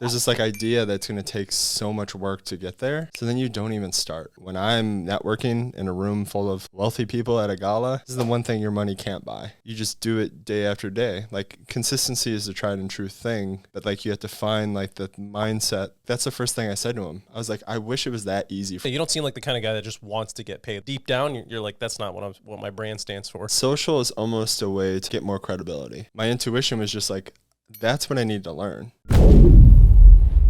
There's this like idea that's going to take so much work to get there. So then you don't even start. When I'm networking in a room full of wealthy people at a gala, this is the one thing your money can't buy. You just do it day after day. Like consistency is the tried and true thing, but like you have to find like the mindset. That's the first thing I said to him. I was like, I wish it was that easy. You don't seem like the kind of guy that just wants to get paid. Deep down, you're like, that's not what my brand stands for. Social is almost a way to get more credibility. My intuition was just like, that's what I need to learn.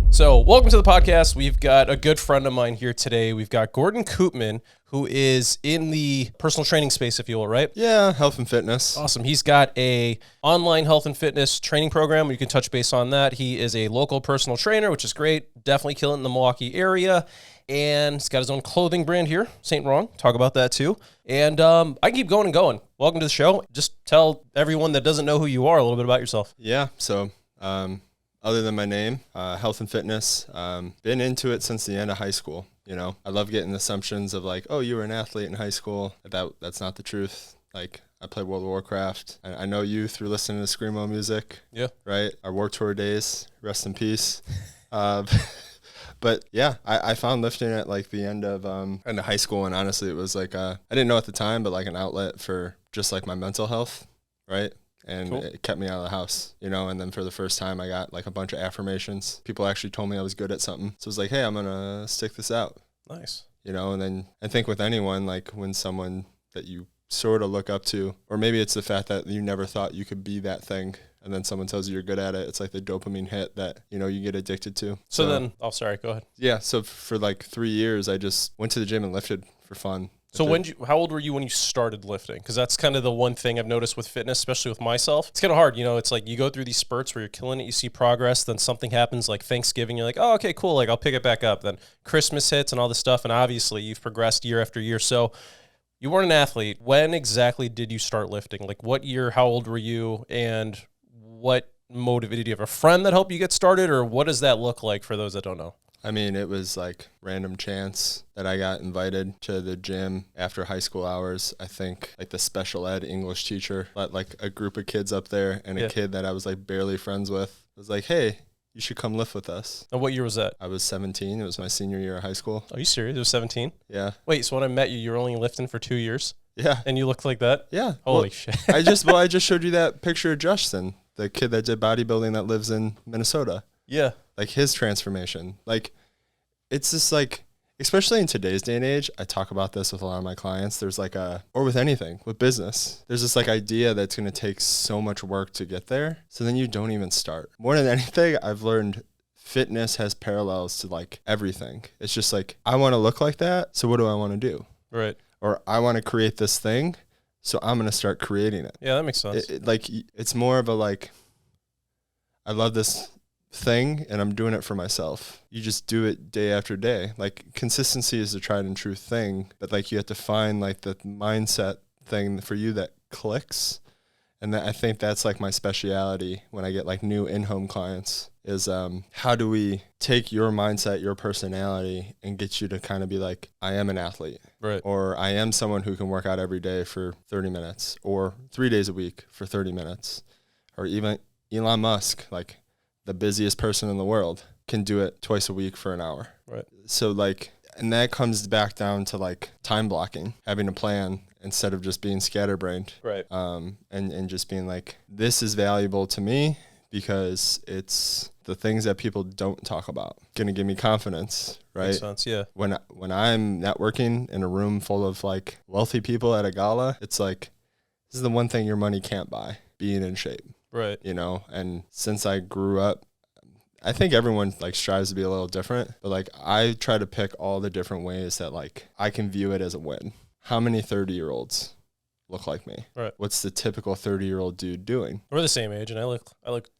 So welcome to the podcast. We've got a good friend of mine here today. We've got Gordon Coopman, who is in the personal training space, if you will, right? Yeah, health and fitness. Awesome. He's got a online health and fitness training program. You can touch base on that. He is a local personal trainer, which is great. Definitely killing in the Milwaukee area. And he's got his own clothing brand here, St. Wrong. Talk about that too. And I can keep going and going. Welcome to the show. Just tell everyone that doesn't know who you are a little bit about yourself. Yeah, so other than my name, health and fitness, been into it since the end of high school. You know, I love getting assumptions of like, oh, you were an athlete in high school. That's not the truth. Like, I played World of Warcraft. I know you through listening to Screamo music. Yeah. Right? Our War Tour days. Rest in peace. But yeah, I found lifting at like the end of high school, and honestly, it was like I didn't know at the time, but like an outlet for just like my mental health, right? And cool. It kept me out of the house, you know. And then for the first time, I got like a bunch of affirmations. People actually told me I was good at something, so it was like, hey, I'm gonna stick this out. Nice, you know. And then I think with anyone, like when someone that you sort of look up to, or maybe it's the fact that you never thought you could be that thing, and then someone tells you you're good at it, it's like the dopamine hit that, you know, you get addicted to. So then, sorry, go ahead. Yeah, so for like 3 years, I just went to the gym and lifted for fun. So how old were you when you started lifting? Because that's kind of the one thing I've noticed with fitness, especially with myself. It's kind of hard, you know. It's like you go through these spurts where you're killing it, you see progress, then something happens like Thanksgiving, you're like, oh, okay, cool, like I'll pick it back up. Then Christmas hits and all this stuff, and obviously you've progressed year after year. So you weren't an athlete. When exactly did you start lifting? Like what year, how old were you, and what motivated you? Have a friend that helped you get started, or what does that look like for those that don't know? I mean, it was like random chance that I got invited to the gym after high school hours. I think like the special ed English teacher let like a group of kids up there, and a kid that I was like barely friends with was like, hey, you should come lift with us. And what year was that? I was 17. It was my senior year of high school. Are you serious? It was 17? Yeah. Wait, so when I met you, you were only lifting for 2 years? Yeah. And you looked like that? Yeah. Holy shit. I just showed you that picture of Justin, the kid that did bodybuilding that lives in Minnesota. Yeah. Like his transformation. Like, it's just like, especially in today's day and age, I talk about this with a lot of my clients. There's like or with anything, with business, there's this like idea that's going to take so much work to get there. So then you don't even start. More than anything, I've learned fitness has parallels to like everything. It's just like, I want to look like that. So what do I want to do? Right. Or I want to create this thing. So I'm going to start creating it. Yeah, that makes sense. It's more of a like, I love this thing and I'm doing it for myself. You just do it day after day. Like consistency is the tried and true thing, but like you have to find like the mindset thing for you that clicks. And I think that's like my speciality when I get like new in-home clients is how do we take your mindset, your personality, and get you to kind of be like, I am an athlete. Right. Or I am someone who can work out every day for 30 minutes or 3 days a week for 30 minutes. Or even Elon Musk, like the busiest person in the world, can do it twice a week for an hour. Right. So like, and that comes back down to like time blocking, having a plan instead of just being scatterbrained. Right. And just being like, this is valuable to me because it's the things that people don't talk about. Going to give me confidence, right? Makes sense, yeah. When I'm networking in a room full of like wealthy people at a gala, it's like, this is the one thing your money can't buy, being in shape. Right. You know, and since I grew up, I think everyone like strives to be a little different, but like I try to pick all the different ways that like I can view it as a win. How many 30-year-olds look like me? Right. What's the typical 30-year-old dude doing? We're the same age, and I look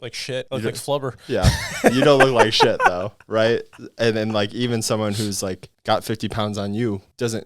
like shit. I look like flubber. Yeah. You don't look like shit though, right? And then like even someone who's like got 50 pounds on you doesn't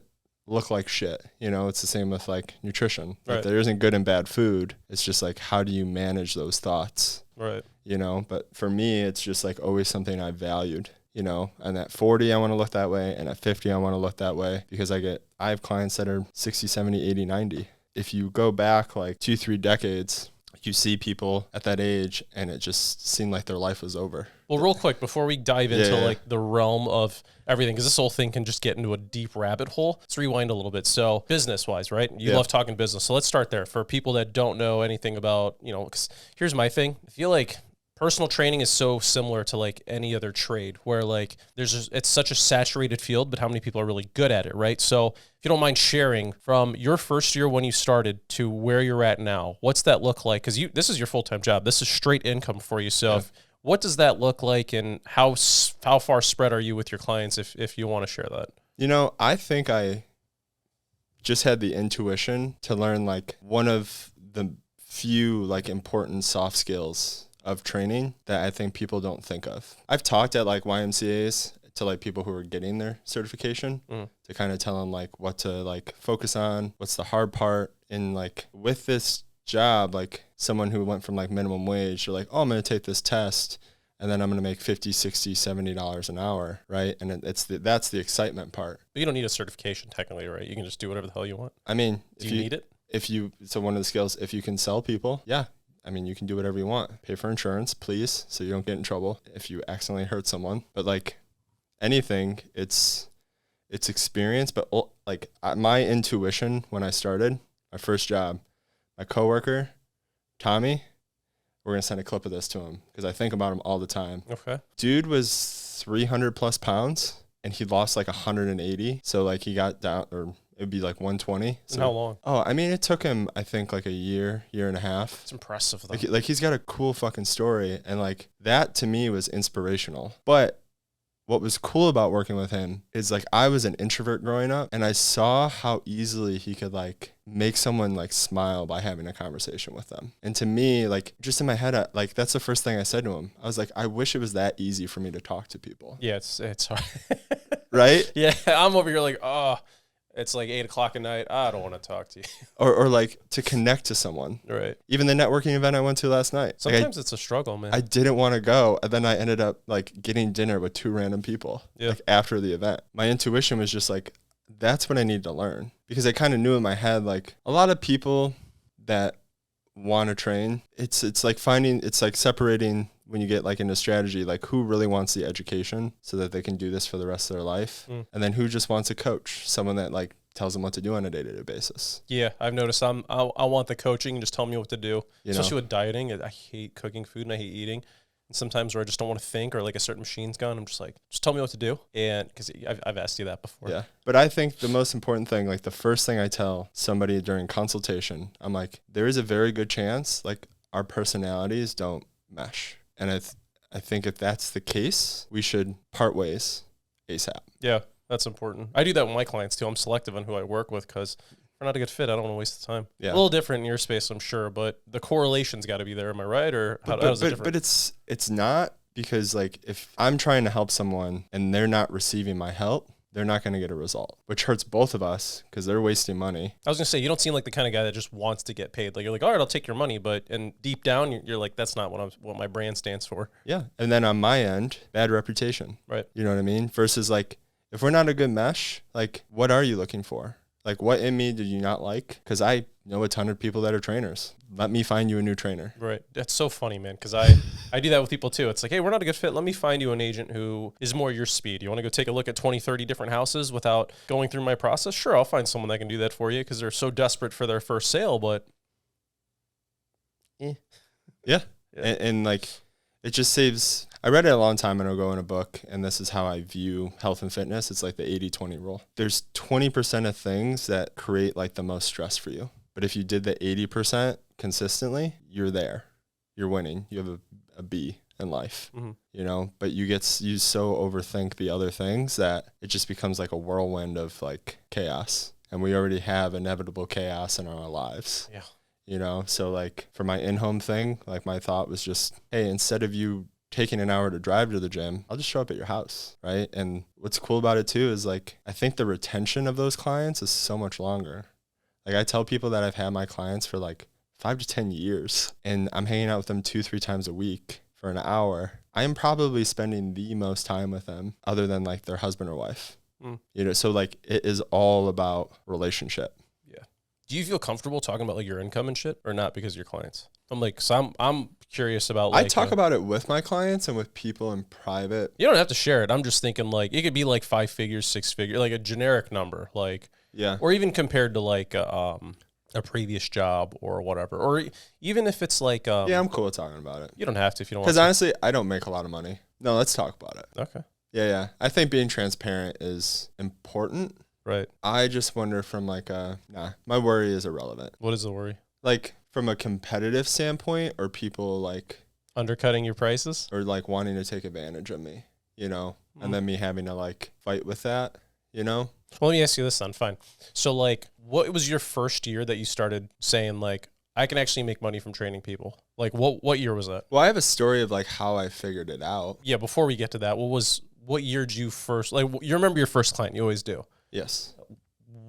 look like shit. You know, it's the same with like nutrition. Like, there isn't good and bad food. It's just like, how do you manage those thoughts? Right. You know, but for me, it's just like always something I valued, you know, and at 40, I want to look that way. And at 50, I want to look that way because I have clients that are 60, 70, 80, 90. If you go back like 2-3 decades, you see people at that age and it just seemed like their life was over. Well, real quick, before we dive into like the realm of everything, because this whole thing can just get into a deep rabbit hole. Let's rewind a little bit. So business wise, right? You love talking business. So let's start there. For people that don't know anything about, 'cause here's my thing. I feel like personal training is so similar to like any other trade where like it's such a saturated field, but how many people are really good at it, right? So if you don't mind sharing from your first year when you started to where you're at now, what's that look like? Because this is your full-time job. This is straight income for you. So what does that look like, and how far spread are you with your clients if you want to share that? I think I just had the intuition to learn like one of the few like important soft skills of training that I think people don't think of. I've talked at like YMCAs to like people who are getting their certification to kind of tell them like what to like focus on, what's the hard part. And like with this job, like someone who went from like minimum wage, they're like, oh, I'm going to take this test and then I'm going to make $50, $60, $70 an hour, right? And that's the excitement part. But you don't need a certification technically, right? You can just do whatever the hell you want. I mean, do you need it? So one of the skills, if you can sell people, I mean, you can do whatever you want. Pay for insurance, please, so you don't get in trouble if you accidentally hurt someone. But like anything, it's experience. But like my intuition when I started my first job, my coworker, Tommy, we're gonna send a clip of this to him because I think about him all the time. Okay. Dude was 300 plus pounds and he lost like 180. So like he got down, or it'd be like 120. So, and how long? Oh, I mean, it took him, I think, like a year and a half. It's impressive, though. Like he's got a cool fucking story. And, like, that to me was inspirational. But what was cool about working with him is, like, I was an introvert growing up. And I saw how easily he could, like, make someone, like, smile by having a conversation with them. And to me, like, just in my head, like, that's the first thing I said to him. I was like, I wish it was that easy for me to talk to people. Yeah, it's hard. Right? Yeah, I'm over here like, oh, it's like 8 o'clock at night. I don't want to talk to you. Or like to connect to someone. Right. Even the networking event I went to last night. Sometimes it's a struggle, man. I didn't want to go. And then I ended up like getting dinner with 2 random people like after the event. My intuition was just like, that's what I need to learn. Because I kind of knew in my head, like a lot of people that want to train, it's like separating when you get like into strategy, like who really wants the education so that they can do this for the rest of their life. And then who just wants a coach, someone that like tells them what to do on a day-to-day basis. Yeah, I've noticed I want the coaching, just tell me what to do. Especially with dieting. I hate cooking food and I hate eating. And sometimes where I just don't want to think, or like a certain machine's gone, I'm just like, just tell me what to do. And because I've asked you that before. Yeah. But I think the most important thing, like the first thing I tell somebody during consultation, I'm like, there is a very good chance like our personalities don't mesh. And I think if that's the case, we should part ways ASAP. Yeah, that's important. I do that with my clients too. I'm selective on who I work with because if we're not a good fit, I don't want to waste the time. Yeah. A little different in your space, I'm sure, but the correlation's got to be there. Am I right? Or how is it different? But it's not, because like if I'm trying to help someone and they're not receiving my help, they're not going to get a result, which hurts both of us because they're wasting money. I was going to say, you don't seem like the kind of guy that just wants to get paid. Like you're like, all right, I'll take your money. And deep down, you're like, that's not what my brand stands for. Yeah. And then on my end, bad reputation. Right. You know what I mean? Versus like, if we're not a good mesh, like what are you looking for? Like what in me did you not like? Because I know a ton of people that are trainers. Let me find you a new trainer. Right. That's so funny, man, because I do that with people too. It's like, hey, we're not a good fit. Let me find you an agent who is more your speed. You want to go take a look at 20, 30 different houses without going through my process? Sure, I'll find someone that can do that for you because they're so desperate for their first sale, but Yeah. And like it just saves. I read it a long time ago in a book, and this is how I view health and fitness. It's like the 80-20 rule. There's 20% of things that create like the most stress for you. But if you did the 80% consistently, you're there. You're winning. You have a B in life, you know, but you so overthink the other things that it just becomes like a whirlwind of like chaos. And we already have inevitable chaos in our lives. Yeah. You know, so like for my in-home thing, like my thought was just, hey, instead of you taking an hour to drive to the gym, I'll just show up at your house, right? And what's cool about it too is like, I think the retention of those clients is so much longer. Like I tell people that I've had my clients for like 5 to 10 years and I'm hanging out with them 2-3 times a week for an hour. I am probably spending the most time with them other than like their husband or wife. You know, so like it is all about relationship. Do you feel comfortable talking about like your income and shit, or not because of your clients? I'm like, so I'm curious about like. I talk about it with my clients and with people in private. You don't have to share it. I'm just thinking like it could be like 5 figures, 6 figures, like a generic number, like Yeah. or even compared to like a previous job or whatever, or even if it's like Yeah, I'm cool with talking about it. You don't have to if you don't want Because to. honestly, I don't make a lot of money. No, let's talk about it. Okay. Yeah. I think being transparent is important. Right. I just wonder from like my worry is irrelevant. What is the worry? Like from a competitive standpoint, or people like Undercutting your prices? or like wanting to take advantage of me, and then me having to like fight with that, Well, let me ask you this then. Fine. So like, what was your first year that you started saying like, I can actually make money from training people? Like what year was that? Well, I have a story of like how I figured it out. Yeah. Before we get to that, what year did you first, like you remember your first client? You always do. Yes.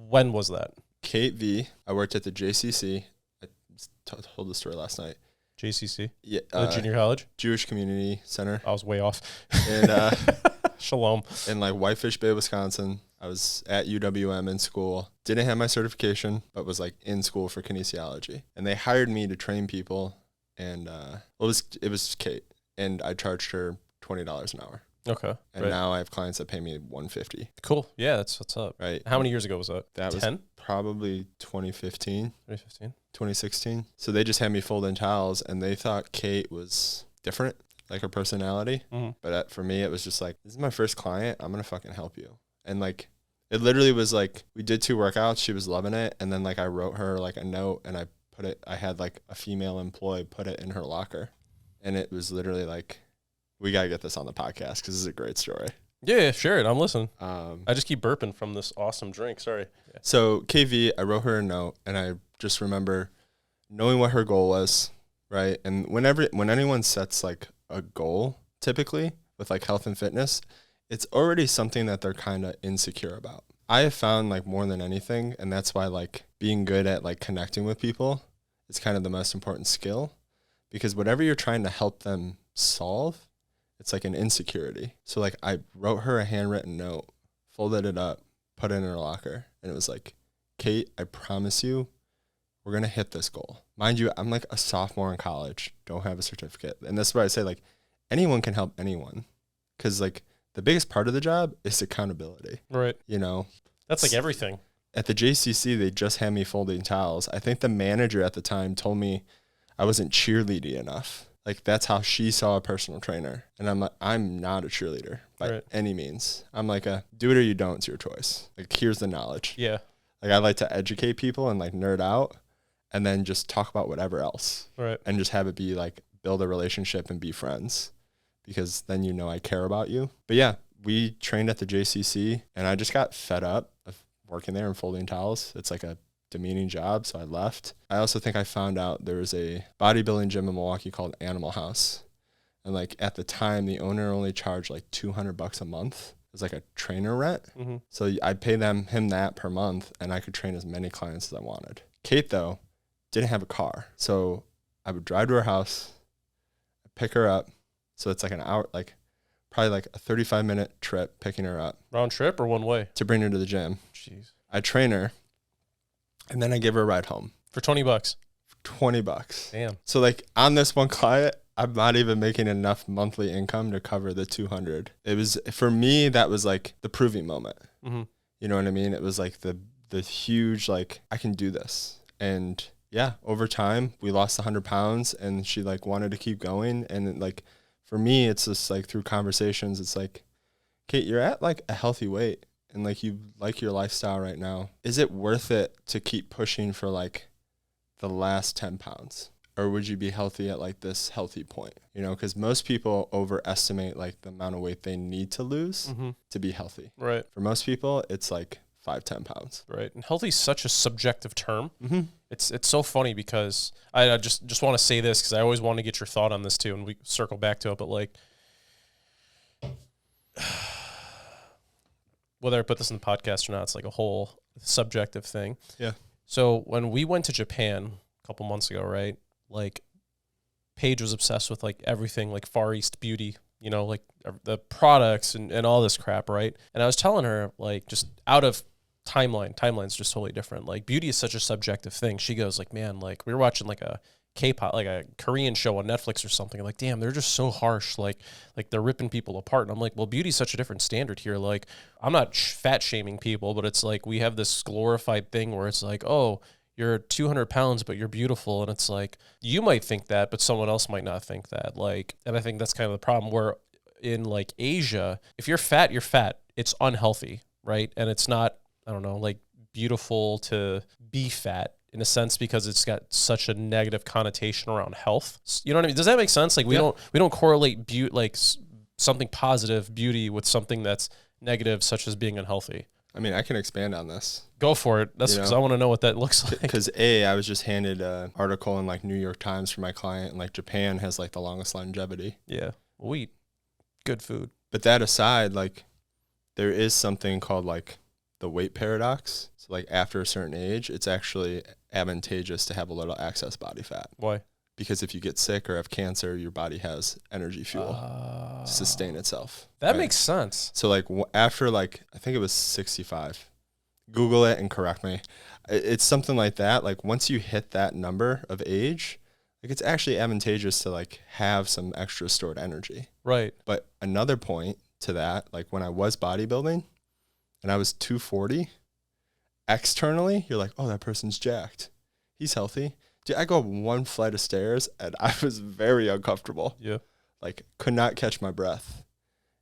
When was that? Kate V. I worked at the JCC. I told the story last night. JCC? Yeah. Junior college? Jewish Community Center. I was way off. And Shalom. in like Whitefish Bay, Wisconsin. I was at UWM in school. Didn't have my certification, but was like in school for kinesiology. And they hired me to train people. And it was Kate. And I charged her $20 an hour. Okay. And now I have clients that pay me $150. Cool. Yeah, that's what's up. Right. How many years ago was that? That 10? was probably 2015. 2015? 2016. So they just had me fold in towels, and they thought Kate was different, like her personality. Mm-hmm. But for me, it was just like, this is my first client. I'm going to fucking help you. And like, it literally was like, we did 2 workouts. She was loving it. And then like, I wrote her like a note, and I had like a female employee put it in her locker. And it was literally like, we got to get this on the podcast because this is a great story. Yeah, share it. I'm listening. I just keep burping from this awesome drink. Sorry. Yeah. So KV, I wrote her a note, and I just remember knowing what her goal was, right? And when anyone sets like a goal, typically with like health and fitness, it's already something that they're kind of insecure about. I have found like more than anything, and that's why like being good at like connecting with people is kind of the most important skill, because whatever you're trying to help them solve, it's like an insecurity. So like I wrote her a handwritten note, folded it up, put it in her locker, and it was like, Kate, I promise you, we're going to hit this goal. Mind you, I'm like a sophomore in college, don't have a certificate. And that's why I say like anyone can help anyone, because like the biggest part of the job is accountability. Right. That's like everything. At the JCC, they just had me folding towels. I think the manager at the time told me I wasn't cheerleading enough. Like that's how she saw a personal trainer. And I'm like, I'm not a cheerleader by any means. I'm like do it or you don't, it's your choice. Like here's the knowledge. Yeah. Like I like to educate people and like nerd out and then just talk about whatever else. Right. And just have it be like build a relationship and be friends, because then I care about you. But yeah, we trained at the JCC, and I just got fed up of working there and folding towels. It's like a demeaning job, so I left. I also think I found out there was a bodybuilding gym in Milwaukee called Animal House, and like at the time the owner only charged like $200 a month. It was like a trainer rent. Mm-hmm. So I'd pay him that per month, and I could train as many clients as I wanted. Kate though didn't have a car, so I would drive to her house, pick her up. So it's like an hour, like probably like a 35-minute trip picking her up. Round trip or one way? To bring her to the gym. Jeez. I train her, and then I give her a ride home. For $20? $20. Damn. So like on this one client, I'm not even making enough monthly income to cover the $200. It was, for me, that was like the proving moment. Mm-hmm. You know what I mean? It was like the huge, like, I can do this. And yeah, over time we lost 100 pounds, and she like wanted to keep going. And like, for me, it's just like through conversations, it's like, Kate, you're at like a healthy weight, and like you like your lifestyle right now. Is it worth it to keep pushing for like the last 10 pounds? Or would you be healthy at like this healthy point? Because most people overestimate like the amount of weight they need to lose to be healthy. Right. For most people, it's like 5-10 pounds. Right. And healthy is such a subjective term. Mm-hmm. It's so funny because I just want to say this because I always want to get your thought on this too, and we circle back to it. But like, whether I put this in the podcast or not, it's like a whole subjective thing. Yeah. So when we went to Japan a couple months ago, right? Like, Paige was obsessed with like everything, like Far East beauty, like the products and all this crap, right? And I was telling her, like, just out of timeline's just totally different. Like beauty is such a subjective thing. She goes like, man, like we were watching like a K-pop, like a Korean show on Netflix or something. Like, damn, they're just so harsh. Like they're ripping people apart. And I'm like, well, beauty's such a different standard here. Like, I'm not fat shaming people, but it's like we have this glorified thing where it's like, oh, you're 200 pounds, but you're beautiful. And it's like, you might think that, but someone else might not think that. Like, and I think that's kind of the problem where in like Asia, if you're fat, you're fat. It's unhealthy, right? And it's not, I don't know, like beautiful to be fat in a sense because it's got such a negative connotation around health. You know what I mean? Does that make sense? Like we don't correlate beauty, like something positive beauty with something that's negative, such as being unhealthy. I mean, I can expand on this. Go for it. That's because I want to know what that looks like. Because I was just handed an article in like New York Times for my client, and like Japan has like the longest longevity. Yeah, we eat good food. But that aside, like there is something called like the weight paradox. So like after a certain age, it's actually advantageous to have a little excess body fat. Why? Because if you get sick or have cancer, your body has energy fuel to sustain itself. That makes sense. So like after like, I think it was 65, Google it and correct me. It's something like that. Like once you hit that number of age, like it's actually advantageous to like have some extra stored energy. Right. But another point to that, like when I was bodybuilding and I was 240, externally, you're like, oh, that person's jacked. He's healthy. Dude, I go up one flight of stairs and I was very uncomfortable. Yeah. Like could not catch my breath.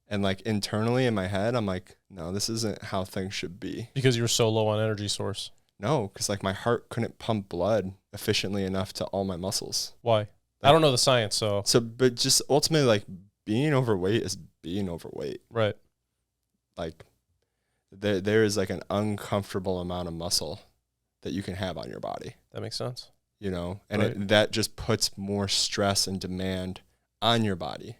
And like internally in my head, I'm like, no, this isn't how things should be. Because you were so low on energy source. No, because like my heart couldn't pump blood efficiently enough to all my muscles. Why? Like, I don't know the science, so. But just ultimately, like being overweight is being overweight. Right. Like there is like an uncomfortable amount of muscle that you can have on your body. That makes sense. You know, and Right. that just puts more stress and demand on your body.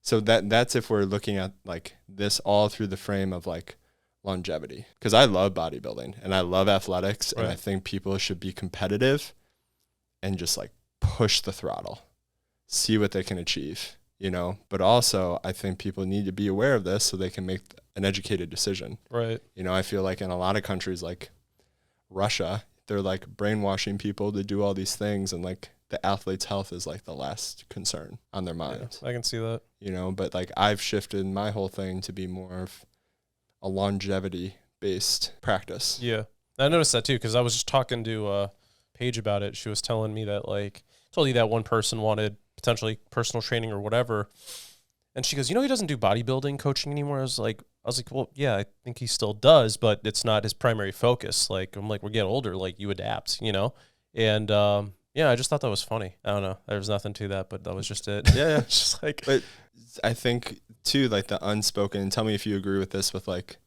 So that's if we're looking at like this all through the frame of like longevity. Because I love bodybuilding and I love athletics, Right. and I think people should be competitive and just like push the throttle, see what they can achieve, you know. But also I think people need to be aware of this so they can make an educated decision. Right. You know, I feel like in a lot of countries like Russia, they're like brainwashing people to do all these things, and like the athlete's health is like the last concern on their mind. Yeah, I can see that. You know, but like I've shifted my whole thing to be more of a longevity based practice. Yeah. I noticed that too, because I was just talking to Paige about it. She was telling me that like, told you that one person wanted potentially personal training or whatever. And she goes, you know, he doesn't do bodybuilding coaching anymore. I was like, well, yeah, I think he still does, but it's not his primary focus. Like, I'm like, we get older, like you adapt, you know? And, yeah, I just thought that was funny. I don't know. There was nothing to that, but that was just it. Yeah. It's just like, But I think too, like the unspoken, tell me if you agree with this, with like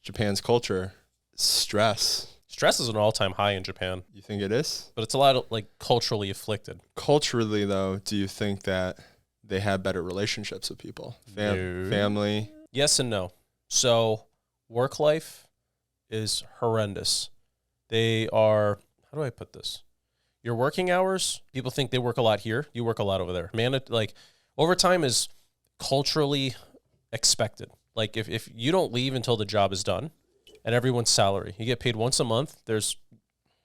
Japan's culture, stress. stress is an all-time high in Japan, You think it is? but it's a lot of like culturally afflicted. Culturally though, do you think that they have better relationships with people? No. Family? Yes and no. So work life is horrendous. They are, how do I put this? Your working hours, people think they work a lot here. You work a lot over there. Man, like overtime is culturally expected. Like if you don't leave until the job is done, and everyone's salary, you get paid once a month. There's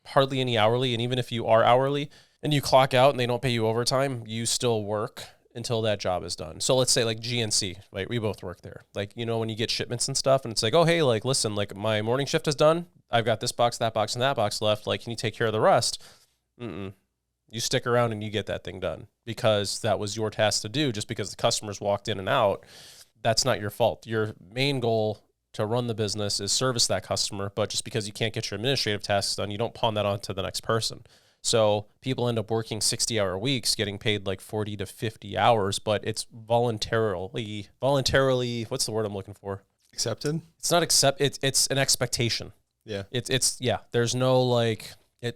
hardly any hourly. And even if you are hourly and you clock out and they don't pay you overtime, you still work until that job is done. So let's say like GNC, right? We both work there. Like, you know, when you get shipments and stuff and it's like, oh, hey, like, listen, like my morning shift is done. I've got this box, that box, and that box left. Like, can you take care of the rest? You stick around and you get that thing done because that was your task to do. Just because the customers walked in and out, that's not your fault. Your main goal to run the business is service that customer. But just because you can't get your administrative tasks done, you don't pawn that on to the next person. So people end up working 60-hour weeks, getting paid like 40 to 50 hours, but it's voluntarily, what's the word I'm looking for? Accepted? It's not it's an expectation. Yeah. Yeah, there's no like,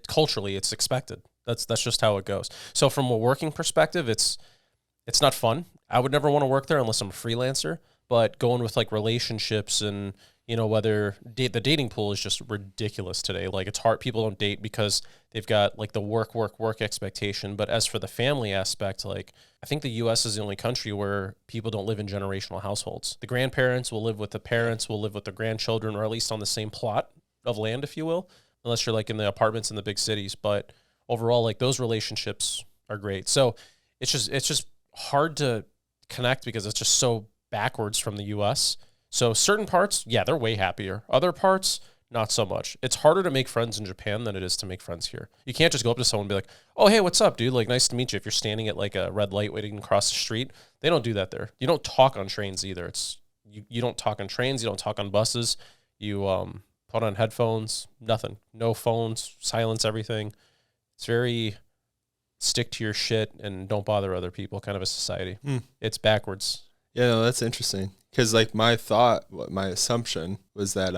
culturally it's expected. That's just how it goes. So from a working perspective, it's not fun. I would never want to work there unless I'm a freelancer, but going with like relationships and, you know, whether the dating pool is just ridiculous today. Like it's hard. People don't date because they've got like the work expectation. But as for the family aspect, like I think the US is the only country where people don't live in generational households. The grandparents will live with the parents, will live with the grandchildren, or at least on the same plot. of land, if you will, unless you're like in the apartments in the big cities. But overall, like those relationships are great. So it's just hard to connect because it's just so backwards from the US. So certain parts, yeah, they're way happier. Other parts, not so much. It's harder to make friends in Japan than it is to make friends here. You can't just go up to someone and be like, oh, hey, what's up, dude? Like, nice to meet you. If you're standing at like a red light waiting to cross the street, they don't do that there. You don't talk on trains either. It's you don't talk on trains. You don't talk on buses. You put on headphones, nothing. No phones, silence everything. It's very stick to your shit and don't bother other people kind of a society. It's backwards. Yeah, no, that's interesting. Because like my assumption was that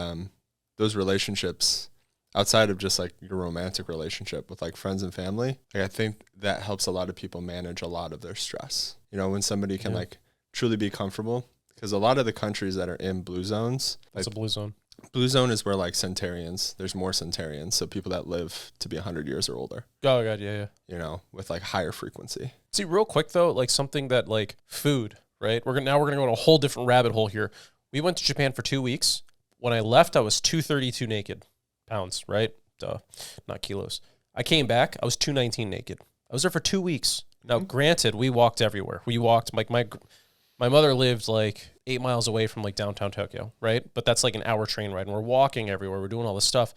those relationships outside of just like your romantic relationship with like friends and family, like I think that helps a lot of people manage a lot of their stress. You know, when somebody can like truly be comfortable, because a lot of the countries that are in blue zones, What's like a blue zone? blue zone is where like centenarians, there's more centenarians, so people that live to be 100 years or older. Oh god, yeah. You know, with like higher frequency. See, real quick though, like something that like food, right? We're gonna go on a whole different rabbit hole here. We went to Japan for 2 weeks. When I left, I was 232 naked pounds, right? Duh, not kilos. I came back, I was 219 naked. I was there for 2 weeks. Now, granted, we walked everywhere. We walked, like my mother lived like 8 miles away from like downtown Tokyo, right? But that's like an hour train ride, and we're walking everywhere. We're doing all this stuff.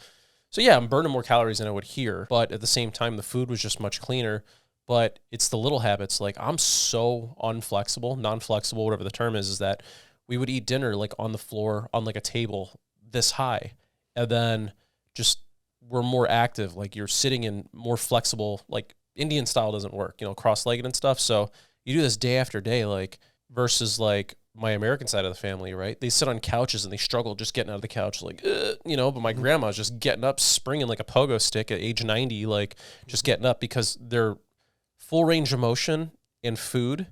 So yeah, I'm burning more calories than I would here, but at the same time, the food was just much cleaner. But it's the little habits. Like I'm so non-flexible, whatever the term is that we would eat dinner like on the floor on like a table this high, and then just we're more active. Like you're sitting in more flexible, like Indian style doesn't work, you know, cross-legged and stuff. So you do this day after day, like versus like my American side of the family, right? They sit on couches and they struggle just getting out of the couch, like, you know, but my grandma's just getting up, springing like a pogo stick at age 90, like just getting up because they're full range of motion and food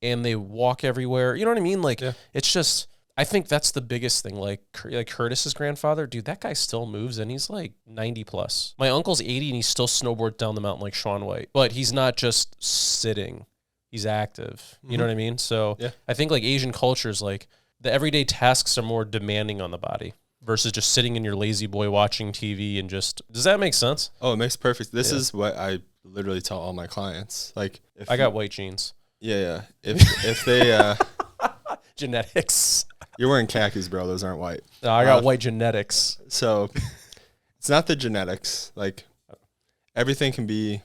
and they walk everywhere. You know what I mean? Like, it's just, I think that's the biggest thing. Like Curtis's grandfather, dude, that guy still moves and he's like 90 plus. My uncle's 80 and he still snowboards down the mountain like Shaun White, but he's not just sitting. He's active. You know what I mean? So I think like Asian cultures, like the everyday tasks are more demanding on the body versus just sitting in your lazy boy watching TV and just, does that make sense? Oh, it makes perfect. This is what I literally tell all my clients. Like if I got white jeans. Yeah. If they, genetics. You're wearing khakis, bro. Those aren't white. No, I got white genetics. So it's not the genetics. Like everything can be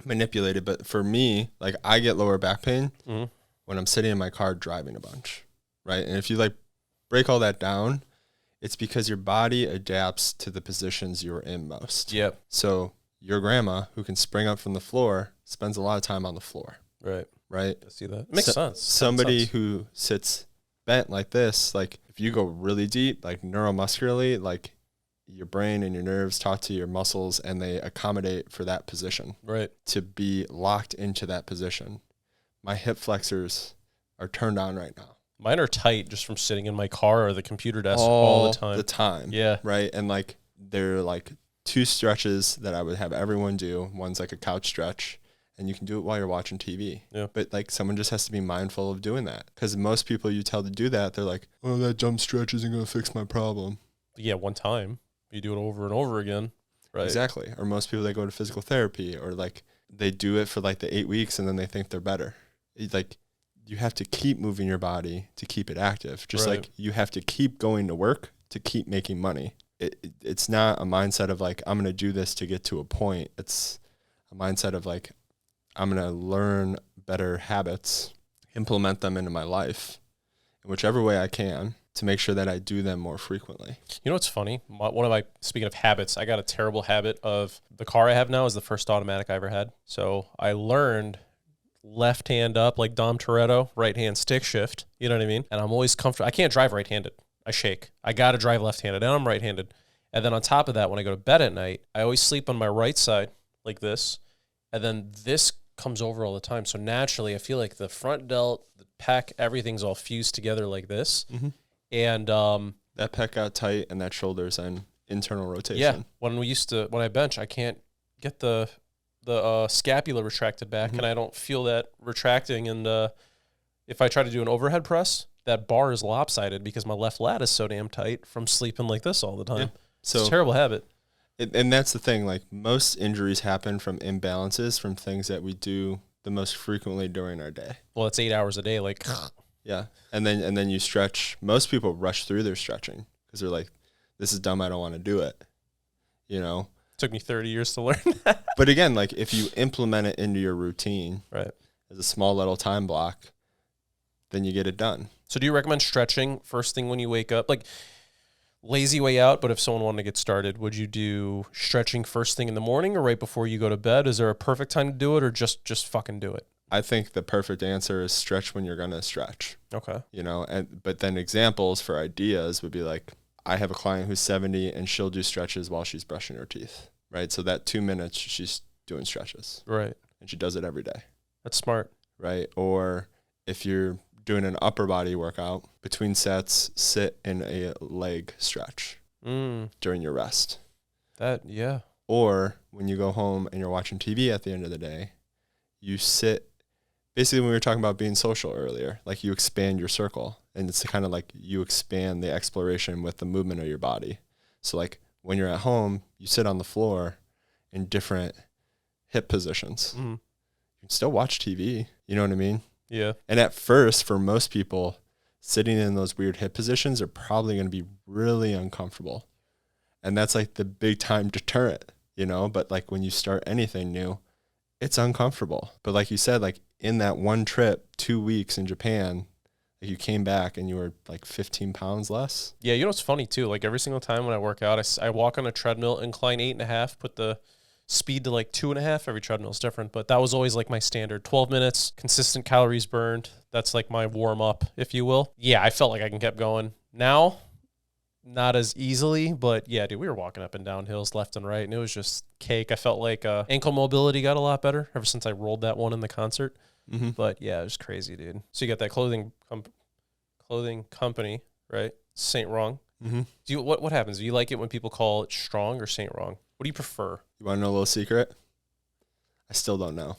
manipulated, but for me, like I get lower back pain when I'm sitting in my car driving a bunch, right? And if you like break all that down, it's because your body adapts to the positions you're in most. Yep. So your grandma, who can spring up from the floor, spends a lot of time on the floor. Right. Right. I see that. It makes sense. Somebody who sits bent like this, like if you go really deep, like neuromuscularly, like your brain and your nerves talk to your muscles and they accommodate for that position. Right. To be locked into that position. My hip flexors are turned on right now. Mine are tight just from sitting in my car or the computer desk all the time. Yeah. Right. And like they're like 2 stretches that I would have everyone do. One's like a couch stretch. And you can do it while you're watching TV. Yeah. But like someone just has to be mindful of doing that. Because most people you tell to do that, they're like, oh, that jump stretch isn't going to fix my problem. But yeah, one time. You do it over and over again. Right. Exactly. Or most people that go to physical therapy or like they do it for like the 8 weeks and then they think they're better. It's like you have to keep moving your body to keep it active. Just like you have to keep going to work to keep making money. It's not a mindset of like, I'm going to do this to get to a point. It's a mindset of like, I'm going to learn better habits, implement them into my life in whichever way I can to make sure that I do them more frequently. You know what's funny? Speaking of habits, I got a terrible habit of the car I have now is the first automatic I ever had. So I learned left hand up like Dom Toretto, right hand stick shift. You know what I mean? And I'm always comfortable. I can't drive right-handed. I shake. I got to drive left-handed and I'm right-handed. And then on top of that, when I go to bed at night, I always sleep on my right side like this. And then this comes over all the time. So naturally, I feel like the front delt, the pec, everything's all fused together like this. Mm-hmm. And that pec got tight and that shoulder's in internal rotation. Yeah. When I bench, I can't get the scapula retracted back and I don't feel that retracting. And if I try to do an overhead press, that bar is lopsided because my left lat is so damn tight from sleeping like this all the time. So it's a terrible habit. And that's the thing. Like most injuries happen from imbalances from things that we do the most frequently during our day. Well, it's 8 hours a day. Like, Yeah. And then you stretch. Most people rush through their stretching because they're like, this is dumb. I don't want to do it. You know? took me 30 years to learn that. But again, like if you implement it into your routine Right. as a small little time block, then you get it done. So do you recommend stretching first thing when you wake up? Like lazy way out, but if someone wanted to get started, would you do stretching first thing in the morning or right before you go to bed? Is there a perfect time to do it or just fucking do it? I think the perfect answer is stretch when you're going to stretch. Okay. You know, but then examples for ideas would be like, I have a client who's 70 and she'll do stretches while she's brushing her teeth, right? So that 2 minutes she's doing stretches. Right. And she does it every day. That's smart. Right. Or if you're doing an upper body workout, between sets, sit in a leg stretch during your rest. Yeah. Or when you go home and you're watching TV at the end of the day, you sit. Basically, when we were talking about being social earlier, like you expand your circle, and it's kind of like you expand the exploration with the movement of your body. So like when you're at home, you sit on the floor in different hip positions. You can still watch TV. You know what I mean? Yeah. And at first, for most people, sitting in those weird hip positions are probably going to be really uncomfortable. And that's like the big time deterrent, you know? But like when you start anything new, it's uncomfortable. But like you said, like in that one trip, 2 weeks in Japan, like you came back and you were like 15 pounds less. Yeah. You know what's funny too? Like every single time when I work out, I walk on a treadmill, incline 8.5, put the speed to like 2.5. Every treadmill is different, but that was always like my standard 12 minutes, consistent calories burned. That's like my warm up, if you will. Yeah. I felt like I can keep going. Now, not as easily, but yeah, dude, we were walking up and down hills left and right, and it was just cake. I felt like ankle mobility got a lot better ever since I rolled that one in the concert. But yeah, it was crazy, dude. So you got that clothing company, right? Saint Wrong. Do you what happens? Do you like it when people call it Strong or Saint Wrong? What do you prefer? You want to know a little secret? I still don't know.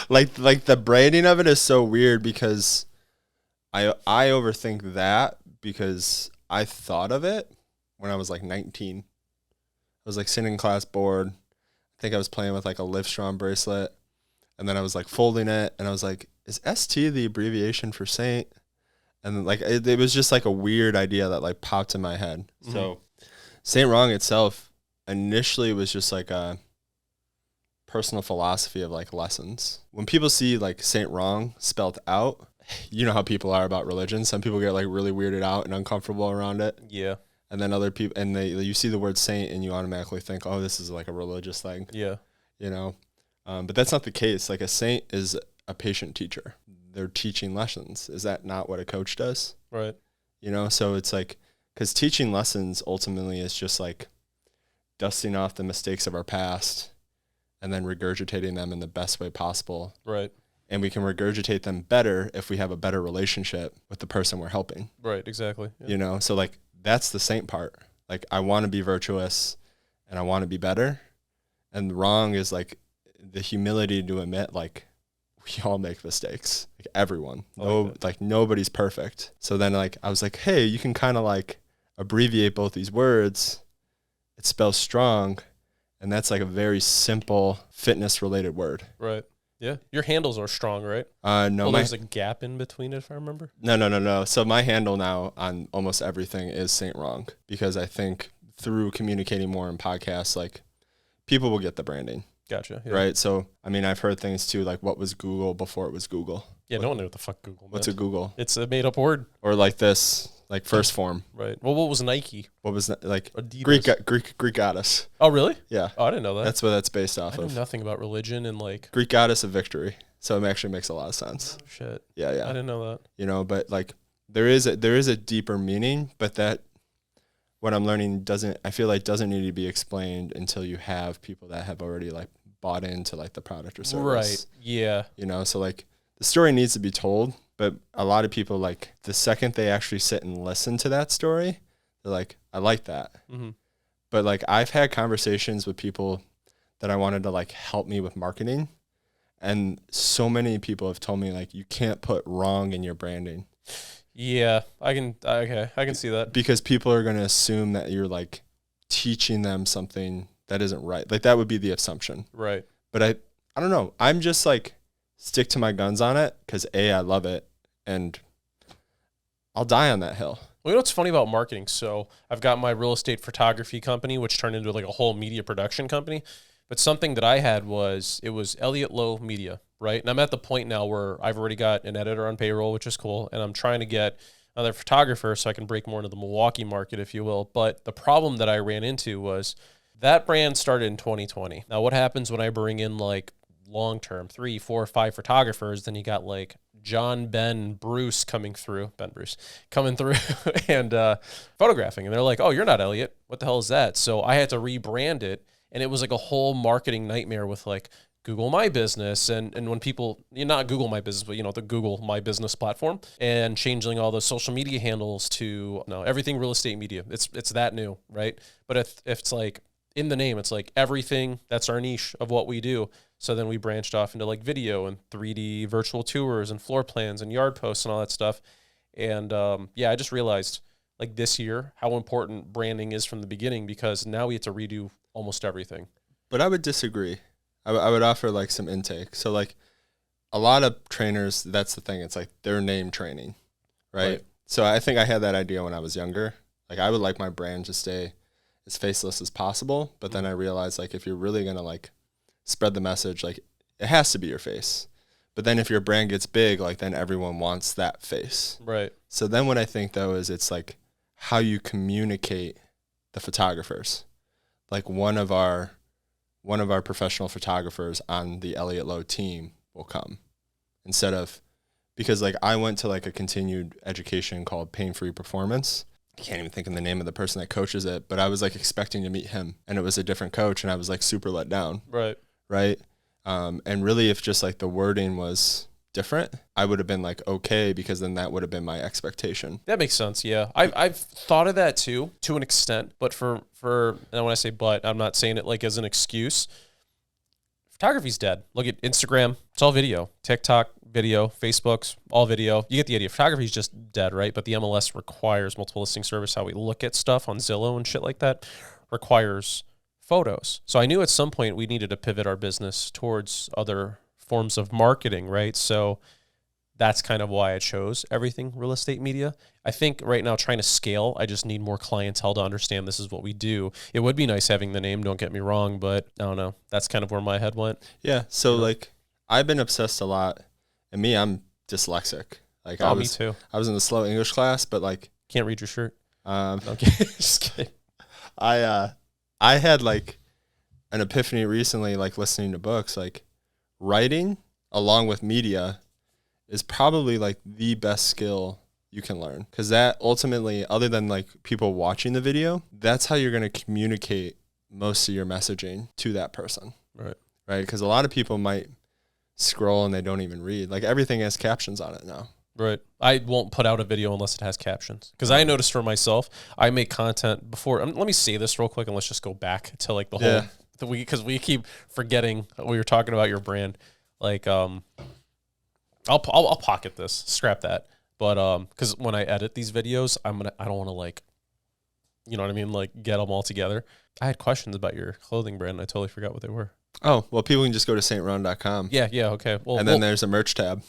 like the branding of it is so weird because I overthink that because I thought of it when I was like 19. I was like sitting in class bored. I think I was playing with like a Livestrong bracelet, and then I was like folding it, and I was like, is ST the abbreviation for Saint? And then like it was just like a weird idea that like popped in my head. So Saint Wrong itself initially was just like a personal philosophy of like lessons. When people see like Saint Wrong spelled out, you know how people are about religion. Some people get like really weirded out and uncomfortable around it. Yeah. And then other people, and you see the word saint and you automatically think, oh, this is like a religious thing. Yeah. You know, but that's not the case. Like a saint is a patient teacher. They're teaching lessons. Is that not what a coach does? Right. You know, so it's like, because teaching lessons ultimately is just like dusting off the mistakes of our past and then regurgitating them in the best way possible. Right. And we can regurgitate them better if we have a better relationship with the person we're helping. Right, exactly. Yeah. You know, so like that's the saint part. Like I want to be virtuous and I want to be better. And wrong is like the humility to admit like we all make mistakes. Like everyone. Like nobody's perfect. So then like I was like, hey, you can kind of like abbreviate both these words. It spells strong. And that's like a very simple fitness related word. Right. Yeah. Your handles are strong, right? No. Well, there's a gap in between it, if I remember. No. So my handle now on almost everything is Saint Wrong because I think through communicating more in podcasts, like people will get the branding. Gotcha. Yeah. Right. So, I mean, I've heard things too, like what was Google before it was Google? Yeah. No one knew what the fuck Google meant. What's a Google? It's a made up word. Or like this. Like first form. Right. Well, what was Nike? What was that? Like Adidas. Greek goddess. Oh, really? Yeah. Oh, I didn't know that. That's what that's based off of. I know nothing about religion and like Greek goddess of victory. So it actually makes a lot of sense. Oh, shit. Yeah. I didn't know that. You know, but like there is a deeper meaning, but that what I'm learning doesn't need to be explained until you have people that have already like bought into like the product or service. Right. Yeah. You know, so like the story needs to be told. But a lot of people, like, the second they actually sit and listen to that story, they're like, I like that. Mm-hmm. But, like, I've had conversations with people that I wanted to, like, help me with marketing. And so many people have told me, like, you can't put wrong in your branding. Yeah, I can see that. because people are going to assume that you're like teaching them something that isn't right. Like that would be the assumption. Right. But I don't know. I'm just like stick to my guns on it because I love it and I'll die on that hill. Well, you know what's funny about marketing? So I've got my real estate photography company, which turned into like a whole media production company. But something that I had was Elliot Lowe Media, right? And I'm at the point now where I've already got an editor on payroll, which is cool. And I'm trying to get another photographer so I can break more into the Milwaukee market, if you will. But the problem that I ran into was that brand started in 2020. Now, what happens when I bring in like long-term 3, 4, 5 photographers? Then you got like Ben Bruce coming through and photographing. And they're like, oh, you're not Elliot. What the hell is that? So I had to rebrand it. And it was like a whole marketing nightmare with like Google My Business and when people, not Google My Business, but the Google My Business platform and changing all the social media handles to everything real estate media. It's that new, right? But if it's like in the name, it's like everything, that's our niche of what we do. So then we branched off into like video and 3D virtual tours and floor plans and yard posts and all that stuff. And I just realized like this year how important branding is from the beginning because now we have to redo almost everything. But I would disagree. I would offer like some intake. So like a lot of trainers, that's the thing. It's like they're name training, right? So I think I had that idea when I was younger. Like I would like my brand to stay as faceless as possible. But then I realized like if you're really going to like spread the message, like it has to be your face. But then if your brand gets big, like then everyone wants that face. Right. So then what I think though is it's like how you communicate the photographers. Like one of our professional photographers on the Elliot Lowe team will come instead of, because like I went to like a continued education called Pain-Free Performance. I can't even think of the name of the person that coaches it, but I was like expecting to meet him and it was a different coach and I was like super let down. Right. Right. And really if just like the wording was different, I would have been like, okay, because then that would have been my expectation. That makes sense. Yeah. I've thought of that too, to an extent, but and when I say, but I'm not saying it like as an excuse. Photography's dead. Look at Instagram. It's all video. TikTok, video. Facebook's all video. You get the idea. Photography's just dead, right? But the MLS requires multiple listing service. How we look at stuff on Zillow and shit like that requires photos. So I knew at some point we needed to pivot our business towards other forms of marketing, right? So that's kind of why I chose everything real estate media. I think right now trying to scale, I just need more clientele to understand this is what we do. It would be nice having the name, don't get me wrong, but I don't know. That's kind of where my head went. Yeah. So like I've been obsessed a lot, and I'm dyslexic. Like me too. I was in the slow English class, but like can't read your shirt. Okay. Just kidding. I had like an epiphany recently, like listening to books, like writing along with media is probably like the best skill you can learn. Because that ultimately, other than like people watching the video, that's how you're going to communicate most of your messaging to that person. Right. Right. Because a lot of people might scroll and they don't even read. Like everything has captions on it now. Right. I won't put out a video unless it has captions. Because I noticed for myself, I make content before. Let me say this real quick and let's just go back to like the whole, because we keep forgetting we were talking about your brand. Like, I'll pocket this, scrap that. But because when I edit these videos, I don't want to like, you know what I mean, like get them all together. I had questions about your clothing brand. And I totally forgot what they were. Oh, well, people can just go to stron.com. Yeah, okay. Well, and then there's a merch tab.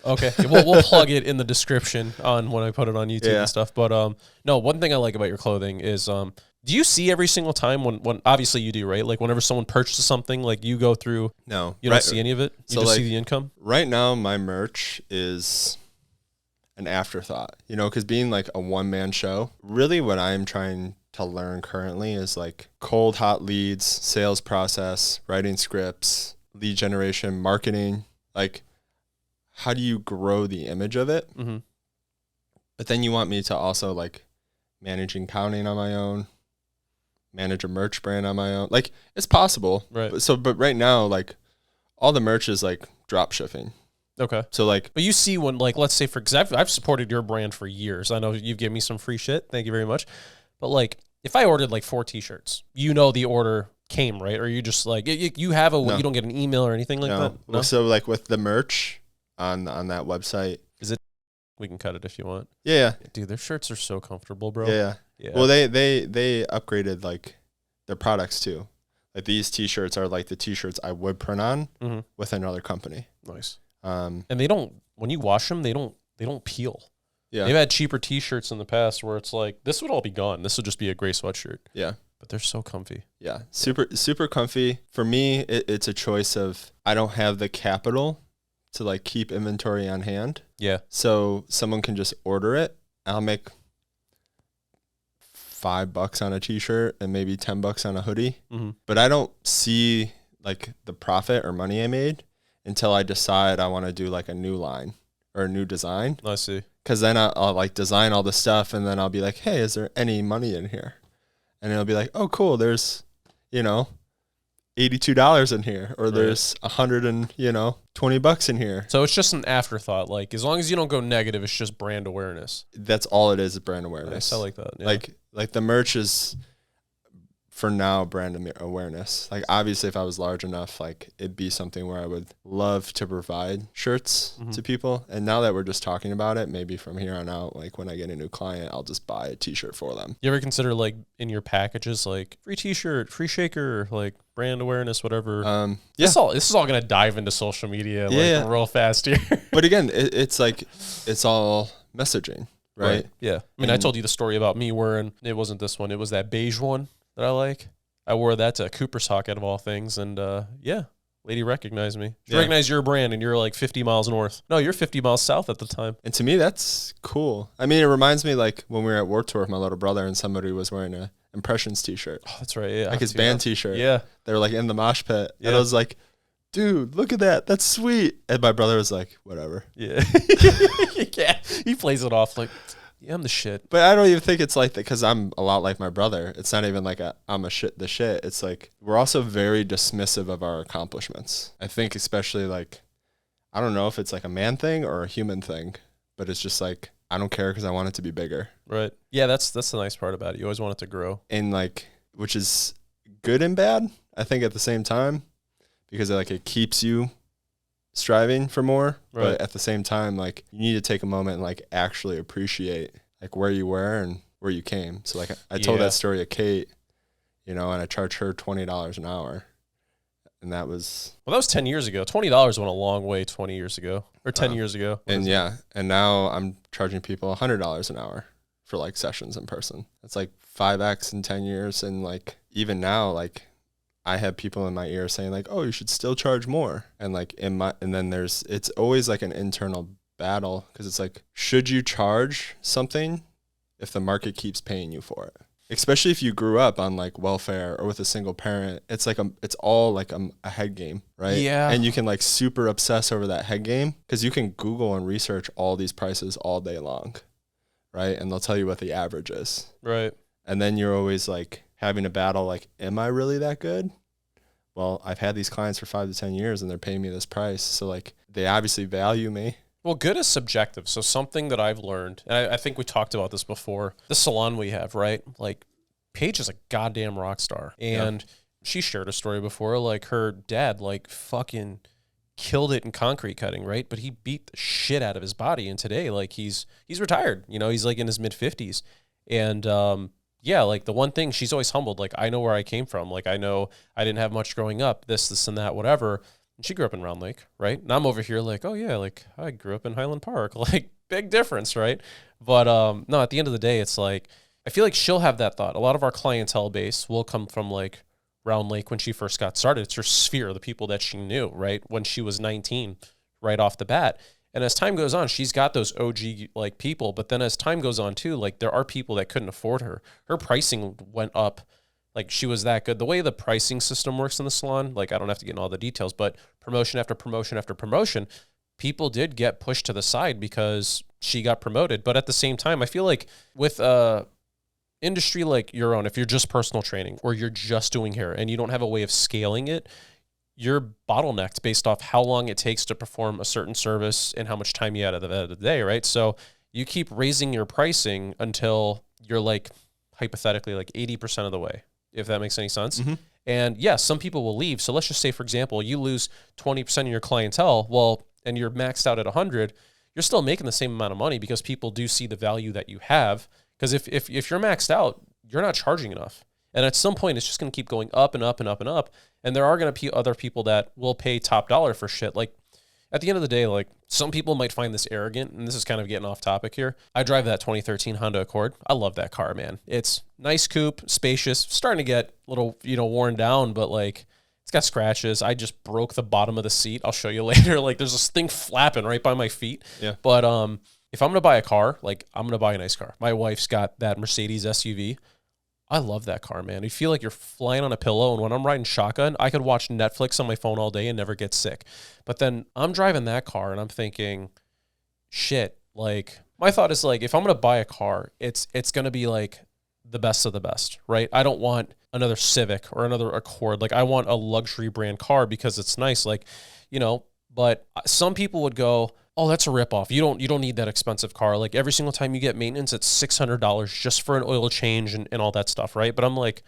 Okay, we'll plug it in the description on when I put it on YouTube and stuff. But no, one thing I like about your clothing is do you see every single time when obviously you do, right? Like whenever someone purchases something, like you go through. No, you don't see any of it. You just see the income. Right now, my merch is an afterthought. Because being like a one-man show, really what I'm trying to learn currently is like cold hot leads, sales process, writing scripts, lead generation, marketing. Like, how do you grow the image of it? Mm-hmm. But then you want me to also like managing counting on my own, manage a merch brand on my own. Like it's possible. Right. But right now, like all the merch is like drop shipping. Okay. So like, but you see when like, let's say because I've supported your brand for years. I know you've given me some free shit. Thank you very much. But like, if I ordered like 4 t-shirts, the order came, right? Or you just like, you have No. you don't get an email or anything like that? No. So like with the merch on that website, is it We can cut it if you want. Yeah. Dude, their shirts are so comfortable, bro. Yeah. Well, they upgraded like their products too. Like these T-shirts are like the T-shirts I would print on with another company. Nice. And they don't, when you wash them, they don't peel. Yeah. They've had cheaper T-shirts in the past where it's like, this would all be gone. This would just be a gray sweatshirt. Yeah. But they're so comfy. Yeah. Super comfy. For me, it's a choice of, I don't have the capital to like keep inventory on hand. Yeah. So someone can just order it. I'll make $5 on a T-shirt and maybe $10 on a hoodie. But I don't see like the profit or money I made until I decide I want to do like a new line or a new design. I see. Because then I'll like design all the stuff and then I'll be like, hey, is there any money in here? And it'll be like, oh, cool. There's, $82 in here, or there's $120 in here. So it's just an afterthought. Like, as long as you don't go negative, it's just brand awareness. That's all it is brand awareness. Nice, I like that. Yeah. Like the merch is, for now, brand awareness. Like, obviously, if I was large enough, like, it'd be something where I would love to provide shirts to people. And now that we're just talking about it, maybe from here on out, like, when I get a new client, I'll just buy a T-shirt for them. You ever consider, like, in your packages, like, free T-shirt, free shaker, like, brand awareness, whatever? Yeah. This is all going to dive into social media, real fast here. But again, it's like, it's all messaging, right? Yeah. I mean, I told you the story about me wearing, it wasn't this one, it was that beige one that I like. I wore that to Cooper's Hawk out of all things, and lady recognized me. She recognized your brand, and you're like 50 miles north. No, you're 50 miles south at the time. And to me, that's cool. I mean, it reminds me like when we were at Warped Tour with my little brother, and somebody was wearing a Impressions T-shirt. Oh, that's right. Yeah, like his band T-shirt. Yeah, they were like in the mosh pit, and I was like, dude, look at that. That's sweet. And my brother was like, whatever. Yeah, yeah. He plays it off like, yeah, I'm the shit. But I don't even think it's like that because I'm a lot like my brother. It's not even like I'm the shit. It's like we're also very dismissive of our accomplishments. I think especially like, I don't know if it's like a man thing or a human thing, but it's just like, I don't care because I want it to be bigger. Right. Yeah, that's the nice part about it. You always want it to grow. And like, which is good and bad, I think at the same time, because like it keeps you striving for more, but at the same time, like you need to take a moment and like actually appreciate like where you were and where you came. So like I told that story to Kate, and I charged her $20 an hour, and that was 10 years ago. $20 went a long way 20 years ago or 10 years ago. And and now I'm charging people $100 an hour for like sessions in person. It's like 5x in 10 years, and like even now, like I have people in my ear saying like, oh, you should still charge more. And like and then it's always like an internal battle, because it's like, should you charge something if the market keeps paying you for it? Especially if you grew up on like welfare or with a single parent. It's like it's all like a head game, right? Yeah. And you can like super obsess over that head game because you can Google and research all these prices all day long, right? And they'll tell you what the average is. Right. And then you're always like having a battle like, am I really that good? Well, I've had these clients for 5 to 10 years and they're paying me this price. So like they obviously value me. Well, good is subjective. So something that I've learned, and I think we talked about this before, the salon we have, right? Like Paige is a goddamn rock star. And she shared a story before, like her dad like fucking killed it in concrete cutting, right? But he beat the shit out of his body. And today, like he's retired, he's like in his mid 50s. And like the one thing, she's always humbled. Like, I know where I came from. Like, I know I didn't have much growing up, this and that, whatever. And she grew up in Round Lake, right? And I'm over here like, oh yeah, like I grew up in Highland Park. Like, big difference, right? But no, at the end of the day, it's like, I feel like she'll have that thought. A lot of our clientele base will come from like Round Lake when she first got started. It's her sphere, the people that she knew, right? When she was 19, right off the bat. And as time goes on, she's got those OG like people. But then as time goes on too, like there are people that couldn't afford her. Her pricing went up. Like she was that good. The way the pricing system works in the salon, like I don't have to get into all the details, but promotion after promotion after promotion, people did get pushed to the side because she got promoted. But at the same time, I feel like with industry like your own, if you're just personal training or you're just doing hair and you don't have a way of scaling it, you're bottlenecked based off how long it takes to perform a certain service and how much time you had at the end of the day, right? So you keep raising your pricing until you're like hypothetically like 80% of the way, if that makes any sense. Mm-hmm. And yes, some people will leave. So let's just say, for example, you lose 20% of your clientele, well, and you're maxed out at 100, you're still making the same amount of money because people do see the value that you have. Because if you're maxed out, you're not charging enough. And at some point, it's just going to keep going up and up and up and up. And there are going to be other people that will pay top dollar for shit. Like, at the end of the day, like, some people might find this arrogant, and this is kind of getting off topic here. I drive that 2013 Honda Accord. I love that car, man. It's nice coupe, spacious, starting to get a little, worn down, but like, it's got scratches. I just broke the bottom of the seat. I'll show you later. Like, there's this thing flapping right by my feet. Yeah. But if I'm going to buy a car, like, I'm going to buy a nice car. My wife's got that Mercedes SUV. I love that car, man. You feel like you're flying on a pillow, and when I'm riding shotgun, I could watch Netflix on my phone all day and never get sick. But then I'm driving that car, and I'm thinking, shit, like, my thought is, like, if I'm going to buy a car, it's going to be, like, the best of the best, right? I don't want another Civic or another Accord. Like, I want a luxury brand car because it's nice, like, but some people would go, oh, that's a ripoff. You don't need that expensive car. Like, every single time you get maintenance, it's $600 just for an oil change and all that stuff, right? But I'm like,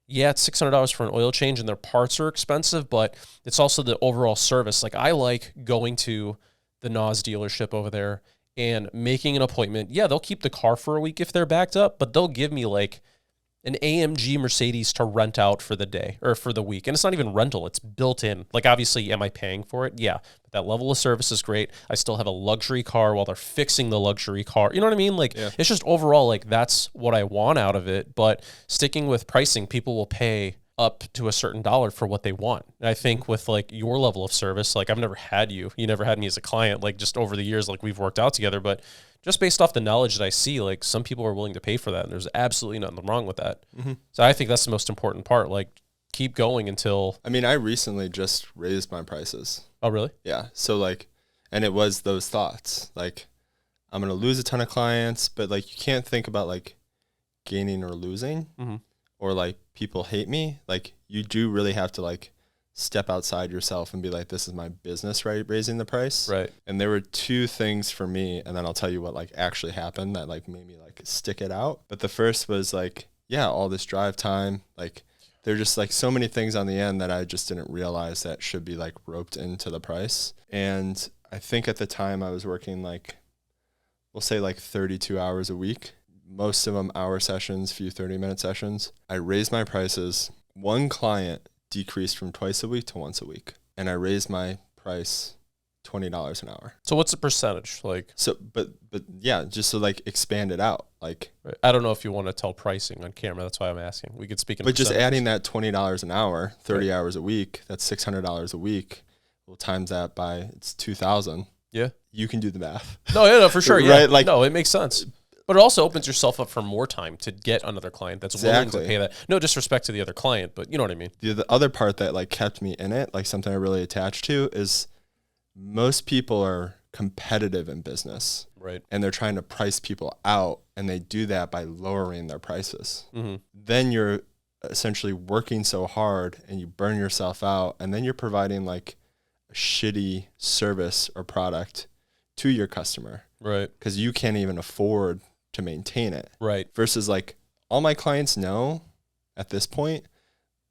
yeah, it's $600 for an oil change and their parts are expensive, but it's also the overall service. Like, I like going to the NOS dealership over there and making an appointment. Yeah, they'll keep the car for a week if they're backed up, but they'll give me like an AMG Mercedes to rent out for the day or for the week. And it's not even rental, it's built in. Like, obviously, am I paying for it? Yeah, but that level of service is great. I still have a luxury car while they're fixing the luxury car. You know what I mean? Like, It's just overall, like, that's what I want out of it. But sticking with pricing, people will pay up to a certain dollar for what they want. And I think with like your level of service, like, I've never had you never had me as a client, like, just over the years, like, we've worked out together, but just based off the knowledge that I see, like, some people are willing to pay for that, and there's absolutely nothing wrong with that. Mm-hmm. So I think that's the most important part. Like, keep going until... I mean, I recently just raised my prices. Oh, really? Yeah. So, like, and it was those thoughts. Like, I'm going to lose a ton of clients, but, like, you can't think about, like, gaining or losing, or, like, people hate me. Like, you do really have to, like, step outside yourself and be like, this is my business, right? Raising the price. Right. And there were two things for me, and then I'll tell you what, like, actually happened that, like, made me, like, stick it out. But the first was, like, yeah, all this drive time, like, there are just, like, so many things on the end that I just didn't realize that should be, like, roped into the price. And I think at the time I was working, like, we'll say, like, 32 hours a week, most of them hour sessions, few 30-minute sessions. I raised my prices. One client decreased from twice a week to once a week, and I raised my price $20 an hour. So what's the percentage? Like, so, but yeah, just to, like, expand it out. Like, right. I don't know if you want to tell pricing on camera. That's why I'm asking. We could speak in but just adding that $20 an hour, 30 hours a week, that's $600 a week. We'll times that by, it's 2,000. Yeah. You can do the math. No, for sure. Yeah. Right? Like, no, it makes sense. But it also opens yourself up for more time to get another client that's willing to pay that. No disrespect to the other client, but you know what I mean? The other part that, like, kept me in it, like, something I really attached to, is most people are competitive in business. Right. And they're trying to price people out, and they do that by lowering their prices. Mm-hmm. Then you're essentially working so hard and you burn yourself out, and then you're providing, like, a shitty service or product to your customer. Right. Because you can't even afford to maintain it. Right. Versus, like, all my clients know at this point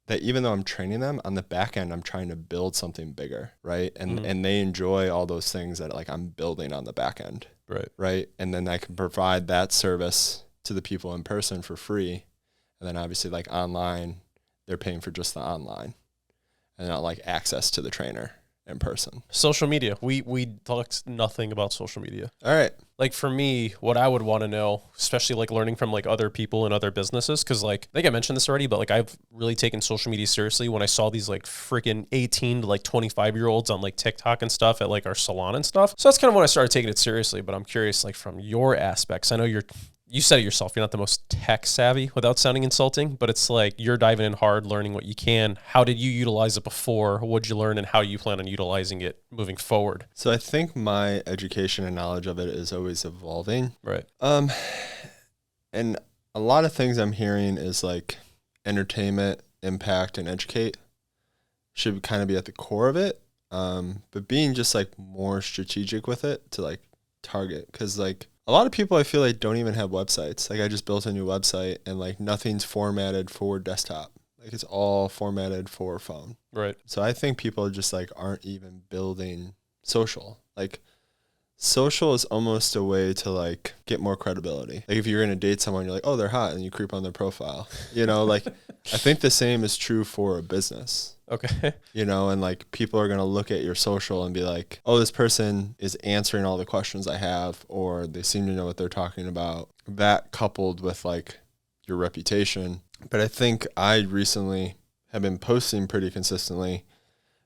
that even though I'm training them, on the back end, I'm trying to build something bigger, right? And they enjoy all those things that, like, I'm building on the back end. Right. Right. And then I can provide that service to the people in person for free. And then obviously, like, online, they're paying for just the online and not, like, access to the trainer in person. Social media. We talked nothing about social media. All right. Like, for me, what I would want to know, especially, like, learning from, like, other people and other businesses, because, like, I think I mentioned this already, but, like, I've really taken social media seriously when I saw these, like, freaking 18 to, like, 25-year-olds on, like, TikTok and stuff at, like, our salon and stuff. So that's kind of when I started taking it seriously. But I'm curious, like, from your aspects, I know you said it yourself, you're not the most tech savvy without sounding insulting, but it's like you're diving in hard, learning what you can. How did you utilize it before? What'd you learn, and how you plan on utilizing it moving forward? So I think my education and knowledge of it is always evolving. Right. And a lot of things I'm hearing is, like, entertainment, impact, and educate should kind of be at the core of it. But being just, like, more strategic with it to, like, target, because, like, a lot of people, I feel like, don't even have websites. Like, I just built a new website, and, like, nothing's formatted for desktop. Like, it's all formatted for phone. Right. So I think people just, like, aren't even building social. Like, social is almost a way to like get more credibility. Like if you're going to date someone, you're like, oh, they're hot, and you creep on their profile, you know, like I think the same is true for a business. Okay. You know, and like people are going to look at your social and be like, oh, this person is answering all the questions I have, or they seem to know what they're talking about. That coupled with like your reputation. But I think I recently have been posting pretty consistently,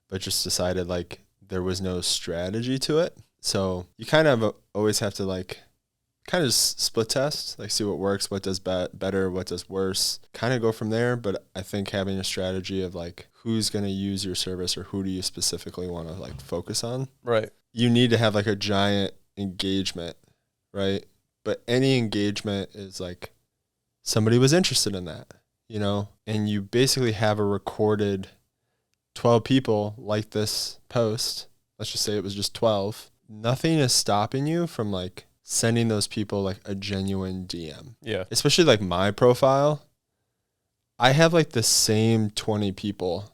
but just decided like there was no strategy to it. So you kind of always have to like kind of split test, like see what works, what does better, what does worse, kind of go from there. But I think having a strategy of like who's going to use your service or who do you specifically want to like focus on. Right. You need to have like a giant engagement, right? But any engagement is like somebody was interested in that, you know, and you basically have a recorded 12 people like this post. Let's just say it was just 12. Nothing is stopping you from like sending those people like a genuine DM. Yeah. Especially like my profile. I have like the same 20 people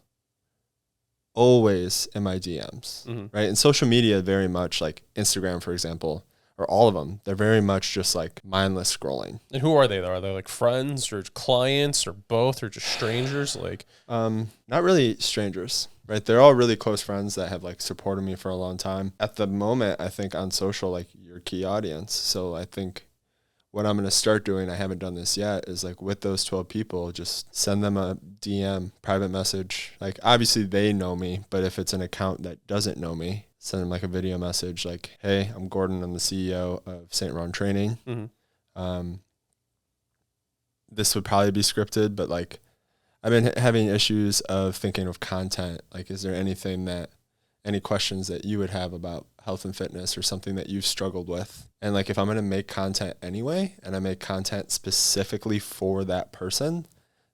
always in my DMs, right? And social media, very much like Instagram, for example, or all of them, they're very much just like mindless scrolling. And who are they? Are they like friends or clients or both or just strangers? Like, not really strangers, right? They're all really close friends that have like supported me for a long time. At the moment, I think on social, like your key audience. So I think what I'm going to start doing, I haven't done this yet, is like with those 12 people, just send them a DM, private message. Like obviously they know me, but if it's an account that doesn't know me, send them like a video message like, hey, I'm Gordon. I'm the CEO of St. Ron Training. This would probably be scripted, but like I've been having issues of thinking of content. Like, is there any questions that you would have about health and fitness or something that you've struggled with? And like, if I'm going to make content anyway, and I make content specifically for that person,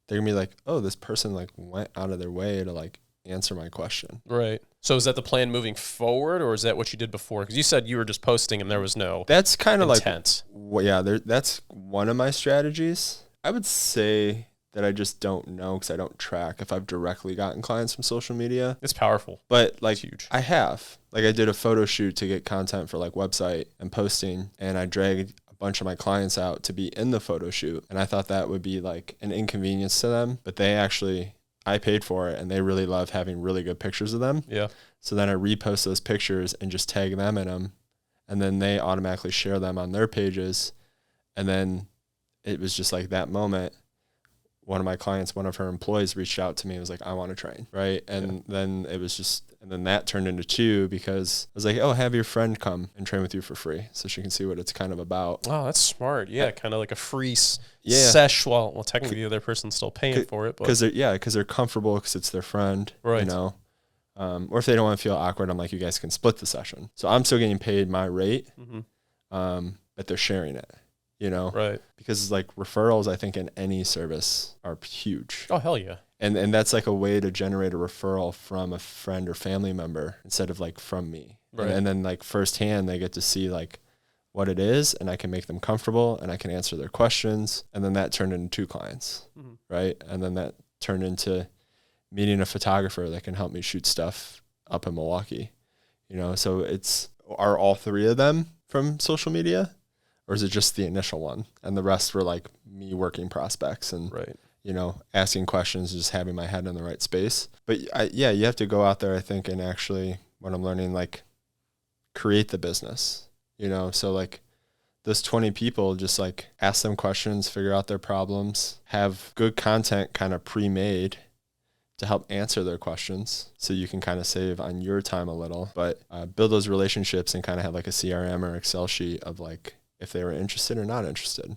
they're gonna be like, oh, this person like went out of their way to like answer my question. right. So is that the plan moving forward, or is that what you did before? Because you said you were just posting and there was no That's kind of intent. That's one of my strategies. I would say that I just don't know because I don't track if I've directly gotten clients from social media. It's powerful. But like, It's huge. I have. Like I did a photo shoot to get content for like website and posting, and I dragged a bunch of my clients out to be in the photo shoot. And I thought that would be like an inconvenience to them, but I paid for it and they really love having really good pictures of them. Yeah. So then I repost those pictures and just tag them in them, and then they automatically share them on their pages. And then it was just like that moment. One of my clients, one of her employees reached out to me and was like, I want to train. Right. And then it was just, and then that turned into two because I was like, oh, have your friend come and train with you for free so she can see what it's kind of about. Oh, that's smart. Yeah. Kind of like a free sesh. Well, technically the other person's still paying for it. Because they're comfortable because it's their friend. Right. You know, or if they don't want to feel awkward, I'm like, you guys can split the session. So I'm still getting paid my rate, but they're sharing it. You know, right? Because like referrals, I think in any service are huge. Oh, hell yeah. And that's like a way to generate a referral from a friend or family member instead of like from me. Right. And then like firsthand, they get to see like what it is, and I can make them comfortable and I can answer their questions. And then that turned into 2 clients, right? And then that turned into meeting a photographer that can help me shoot stuff up in Milwaukee, you know? So are all 3 of them from social media? Or is it just the initial one? And the rest were like me working prospects and, you know, asking questions, just having my head in the right space. But you have to go out there, I think, and actually, what I'm learning, like create the business, you know? So like those 20 people, just like ask them questions, figure out their problems, have good content kind of pre-made to help answer their questions so you can kind of save on your time a little, but build those relationships and kind of have like a CRM or Excel sheet of like, if they were interested or not interested,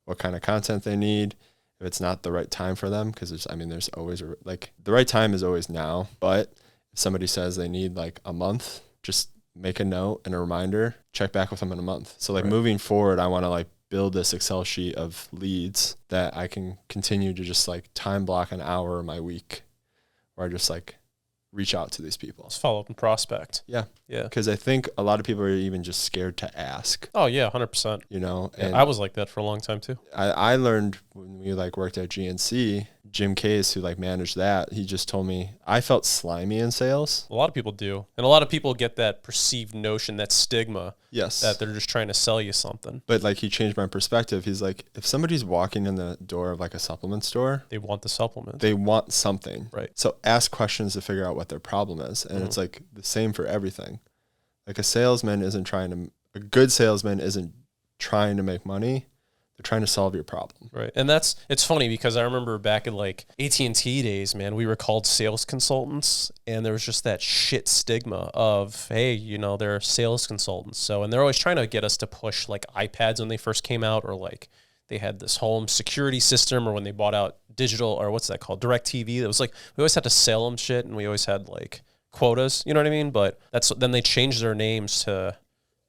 what kind of content they need, if it's not the right time for them. Cause there's always like the right time is always now, but if somebody says they need like a month, just make a note and a reminder, check back with them in a month. So like moving forward, I want to like build this Excel sheet of leads that I can continue to just like time block an hour of my week where I just like reach out to these people. Let's follow up and prospect. Yeah. Yeah. Because I think a lot of people are even just scared to ask. Oh yeah, 100%. You know, Yeah, and I was like that for a long time too. I learned when we like worked at GNC, Jim Case, who like managed that, he just told me I felt slimy in sales. A lot of people do. And a lot of people get that perceived notion, that stigma, Yes, that they're just trying to sell you something. but like he changed my perspective. He's like, if somebody's walking in the door of like a supplement store, They want the supplement. they want something. Right. So ask questions to figure out what their problem is. And it's like the same for everything. Like a good salesman isn't trying to make money. They're trying to solve your problem. Right. And it's funny because I remember back in like AT&T days, man, we were called sales consultants, and there was just that shit stigma of, hey, you know, they're sales consultants. So, and they're always trying to get us to push like iPads when they first came out, or like they had this home security system, or when they bought out digital, or what's that called? DirecTV. It was like, we always had to sell them shit, and we always had like quotas, you know what I mean? But then they changed their names to,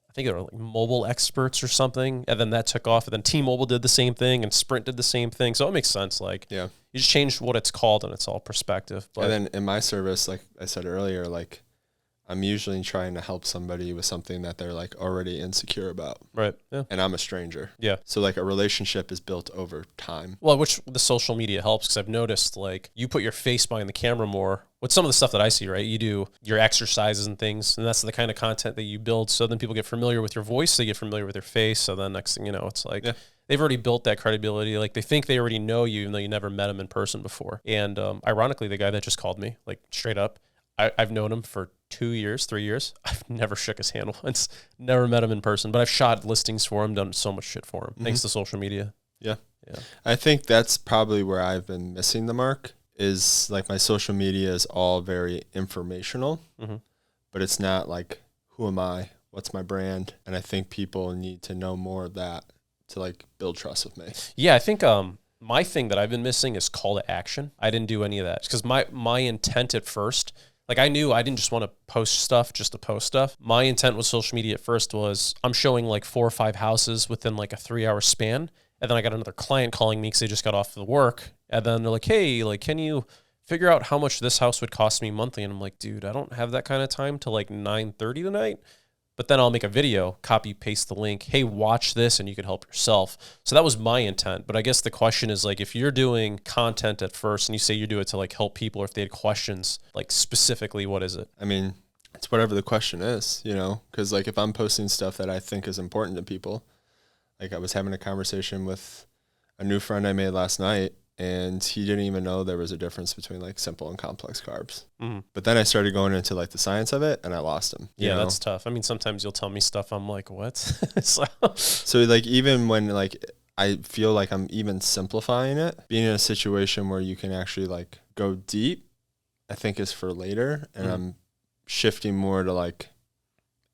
I think they were like mobile experts or something, and then that took off, and then T-Mobile did the same thing, and Sprint did the same thing. So it makes sense. Like, Yeah. you just change what it's called, and it's all perspective. But And then in my service, like I said earlier, like I'm usually trying to help somebody with something that they're like already insecure about. right, yeah, And I'm a stranger. yeah. So like a relationship is built over time. Well, which the social media helps, because I've noticed like you put your face behind the camera more with some of the stuff that I see, right? You do your exercises and things, and that's the kind of content that you build. So then people get familiar with your voice, they get familiar with your face. So then next thing you know, it's like they've already built that credibility. Like they think they already know you, even though you never met them in person before. And ironically, the guy that just called me, like straight up, I've known him for 2 years, 3 years. I've never shook his hand once, never met him in person, but I've shot listings for him, done so much shit for him, thanks to social media. Yeah. Yeah. I think that's probably where I've been missing the mark, is like my social media is all very informational, but it's not like, who am I? What's my brand? And I think people need to know more of that to like build trust with me. Yeah, I think my thing that I've been missing is call to action. I didn't do any of that because my intent at first, like I knew I didn't just want to post stuff just to post stuff. My intent with social media at first was I'm showing like 4 or 5 houses within like a 3-hour span. And then I got another client calling me because they just got off the work. And then they're like, hey, like, can you figure out how much this house would cost me monthly? And I'm like, dude, I don't have that kind of time till like 9:30 tonight. But then I'll make a video, copy, paste the link. Hey, watch this and you can help yourself. So that was my intent. But I guess the question is like, if you're doing content at first and you say you do it to like help people, or if they had questions, like specifically, what is it? I mean, it's whatever the question is, you know, because like if I'm posting stuff that I think is important to people, like I was having a conversation with a new friend I made last night, and he didn't even know there was a difference between like simple and complex carbs. But then I started going into like the science of it, and I lost him. Yeah, that's tough. I mean, sometimes you'll tell me stuff, I'm like, what? So like even when like I feel like I'm even simplifying it, being in a situation where you can actually like go deep, I think is for later, and I'm shifting more to like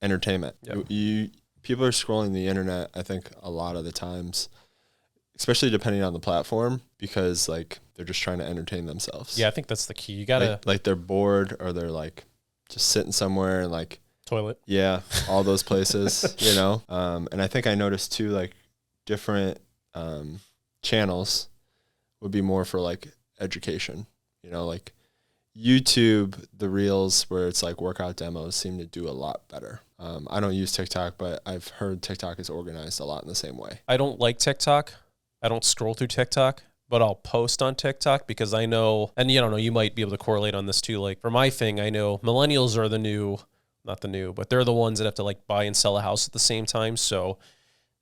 entertainment. Yep. People are scrolling the internet, I think, a lot of the times, especially depending on the platform, because like they're just trying to entertain themselves. Yeah, I think that's the key. You gotta like they're bored, or they're like just sitting somewhere and like toilet. Yeah, all those places, you know. And I think I noticed too, like different channels would be more for like education, you know, like YouTube, the reels where it's like workout demos seem to do a lot better. I don't use TikTok, but I've heard TikTok is organized a lot in the same way. I don't like TikTok. I don't scroll through TikTok, but I'll post on TikTok because I know, and you don't know, you might be able to correlate on this too. Like for my thing, I know millennials are not the new, but they're the ones that have to like buy and sell a house at the same time. So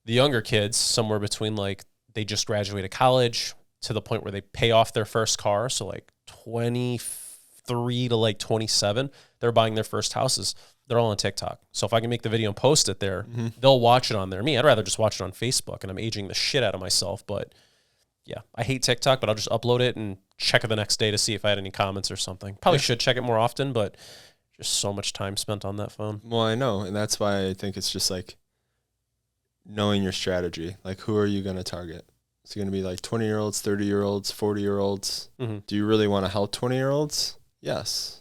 the younger kids, somewhere between like they just graduated college to the point where they pay off their first car. So like 23 to like 27, they're buying their first houses. They're all on TikTok. So if I can make the video and post it there, they'll watch it on there. Me, I'd rather just watch it on Facebook, and I'm aging the shit out of myself. But yeah, I hate TikTok, but I'll just upload it and check it the next day to see if I had any comments or something. Probably should check it more often, but just so much time spent on that phone. Well, I know. And that's why I think it's just like knowing your strategy. Like, who are you going to target? It's going to be like 20-year-olds, 30-year-olds, 40-year-olds. Do you really want to help 20-year-olds? Yes.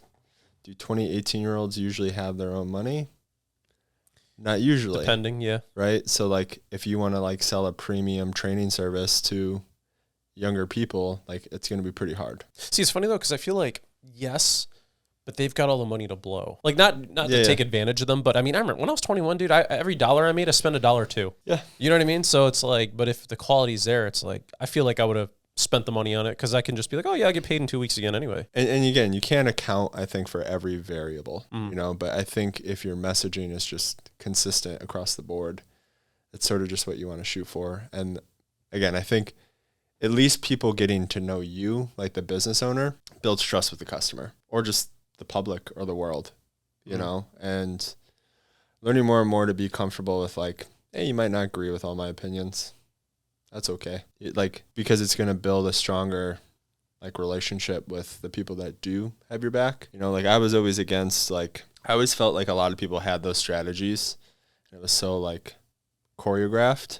Do 18-year-olds usually have their own money? Not usually. Depending, yeah. Right? So, like, if you want to, like, sell a premium training service to younger people, like, it's going to be pretty hard. See, it's funny, though, because I feel like, yes, but they've got all the money to blow. Like, not to take advantage of them, but, I mean, I remember when I was 21, dude, every dollar I made, I spent $1 too. Yeah. You know what I mean? So it's like, but if the quality's there, it's like, I feel like I would have spent the money on it, because I can just be like, oh yeah, I get paid in 2 weeks again anyway. And again, you can't account, I think, for every variable, you know, but I think if your messaging is just consistent across the board, it's sort of just what you want to shoot for. And again, I think at least people getting to know you, like the business owner, builds trust with the customer or just the public or the world, you know, and learning more and more to be comfortable with like, hey, you might not agree with all my opinions. That's okay. Because it's going to build a stronger like relationship with the people that do have your back. You know, like I was always against, like, I always felt like a lot of people had those strategies. And it was so like choreographed.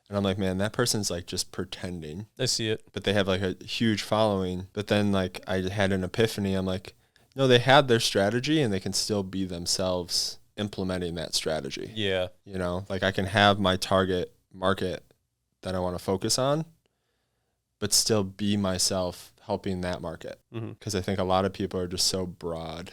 And I'm like, man, that person's like just pretending. I see it. But they have like a huge following. But then like I had an epiphany. I'm like, no, they had their strategy and they can still be themselves implementing that strategy. Yeah. You know, like I can have my target market that I want to focus on, but still be myself helping that market. Because I think a lot of people are just so broad,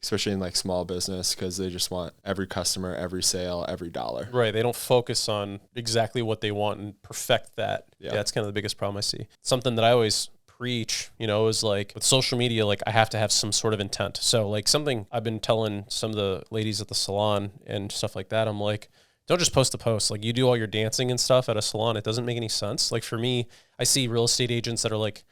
especially in like small business, because they just want every customer, every sale, every dollar. Right. They don't focus on exactly what they want and perfect that. Yeah, that's kind of the biggest problem I see. Something that I always preach, you know, is like with social media, like I have to have some sort of intent. So like something I've been telling some of the ladies at the salon and stuff like that, I'm like, don't just post a post. Like you do all your dancing and stuff at a salon. It doesn't make any sense. Like for me, I see real estate agents that are like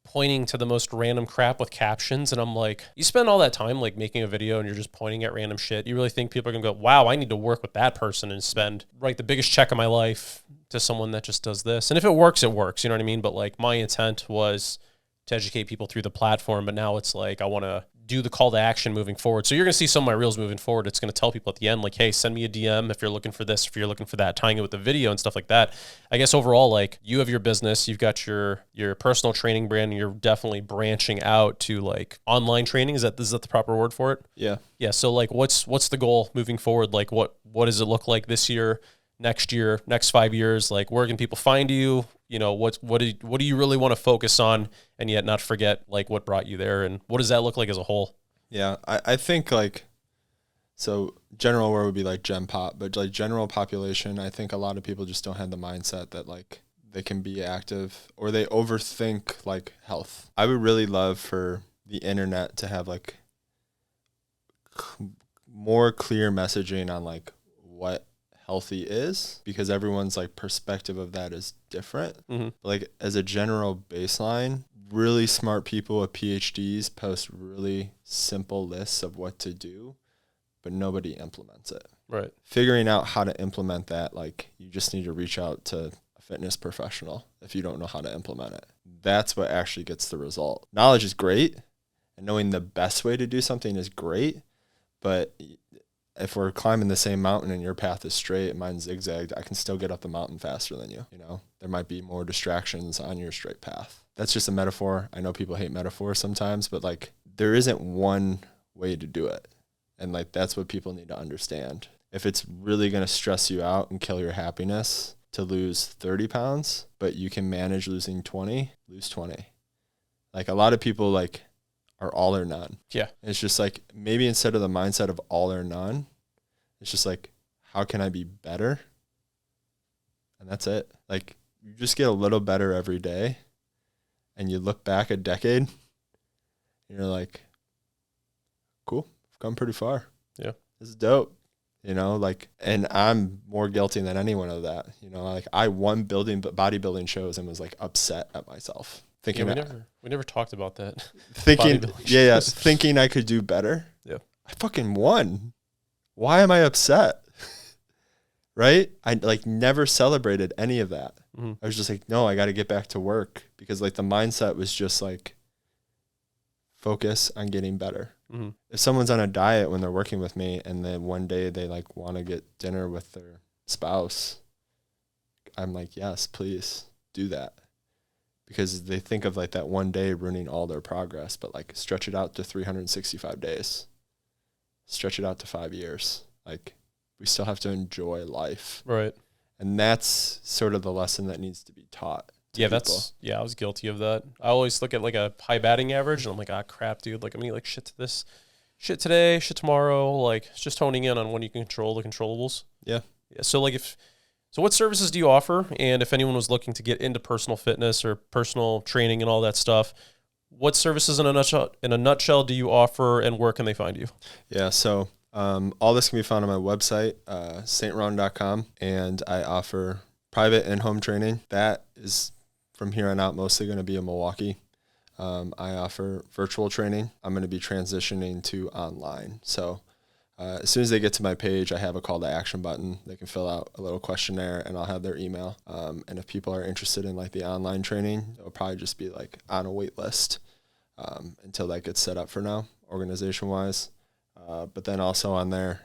pointing to the most random crap with captions. And I'm like, you spend all that time like making a video and you're just pointing at random shit. You really think people are going to go, wow, I need to work with that person and write the biggest check of my life to someone that just does this. And if it works, it works. You know what I mean? But like my intent was to educate people through the platform. But now it's like, I want to do the call to action moving forward. So you're going to see some of my reels moving forward. It's going to tell people at the end, like, hey, send me a DM if you're looking for this, if you're looking for that, tying it with the video and stuff like that. I guess overall, like you have your business, you've got your personal training brand, and you're definitely branching out to like online training. Is that the proper word for it? Yeah. Yeah. So like, what's the goal moving forward? Like what does it look like this year, next year, next 5 years? Like where can people find you? You know, what do you really want to focus on and yet not forget like what brought you there, and what does that look like as a whole? Yeah, I think like, so general word would be like gen pop, but like general population, I think a lot of people just don't have the mindset that like they can be active, or they overthink like health. I would really love for the internet to have like more clear messaging on like what healthy is, because everyone's like perspective of that is different. Like as a general baseline, really smart people with PhDs post really simple lists of what to do, but nobody implements it. Right. Figuring out how to implement that, like you just need to reach out to a fitness professional if you don't know how to implement it. That's what actually gets the result. Knowledge is great, and knowing the best way to do something is great, but if we're climbing the same mountain and your path is straight and mine's zigzagged, I can still get up the mountain faster than you. You know, there might be more distractions on your straight path. That's just a metaphor. I know people hate metaphors sometimes, but like there isn't one way to do it. And like, that's what people need to understand. If it's really going to stress you out and kill your happiness to lose 30 pounds, but you can manage losing 20, lose 20. Like a lot of people like are all or none. Yeah. And it's just like, maybe instead of the mindset of all or none, it's just like, how can I be better? And that's it. Like you just get a little better every day, and you look back a decade and you're like, cool, I've come pretty far. Yeah. This is dope. You know, like, and I'm more guilty than anyone of that. You know, like I won bodybuilding shows and was like upset at myself. Thinking we never talked about that. Thinking I could do better. Yeah. I fucking won. Why am I upset? Right? I like never celebrated any of that. I was just like, no, I got to get back to work, because like the mindset was just like focus on getting better. If someone's on a diet when they're working with me and then one day they like want to get dinner with their spouse, I'm like, yes, please do that. Because they think of like that one day ruining all their progress, but like stretch it out to 365 days, stretch it out to 5 years. Like we still have to enjoy life. Right. And that's sort of the lesson that needs to be taught. Yeah, I was guilty of that. I always look at like a high batting average and I'm like, ah, crap, dude. Like I'm gonna like shit to this, shit today, shit tomorrow. Like it's just honing in on when you can control the controllables. Yeah. So like So what services do you offer? And if anyone was looking to get into personal fitness or personal training and all that stuff, what services in a nutshell do you offer, and where can they find you? Yeah, so all this can be found on my website, stron.com, and I offer private and home training. That is from here on out mostly going to be in Milwaukee. I offer virtual training. I'm going to be transitioning to online. So as soon as they get to my page, I have a call to action button. They can fill out a little questionnaire, and I'll have their email. And if people are interested in like the online training, it'll probably just be like on a wait list until that gets set up for now, organization-wise. But then also on there,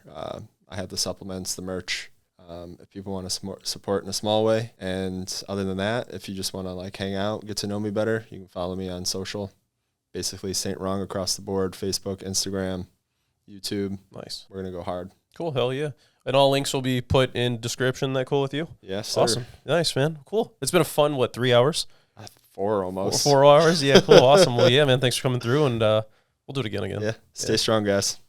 I have the supplements, the merch, if people want to support in a small way. And other than that, if you just want to like hang out, get to know me better, you can follow me on social. Basically St. Wrong across the board, Facebook, Instagram, YouTube. Nice. We're going to go hard. Cool. Hell yeah. And all links will be put in description. That cool with you? Yes, sir. Awesome. Nice, man. Cool. It's been a fun, 3 hours? 4 almost. 4 hours? Yeah, cool. Awesome. Well, yeah, man, thanks for coming through, and we'll do it again. Yeah. Stay strong, guys.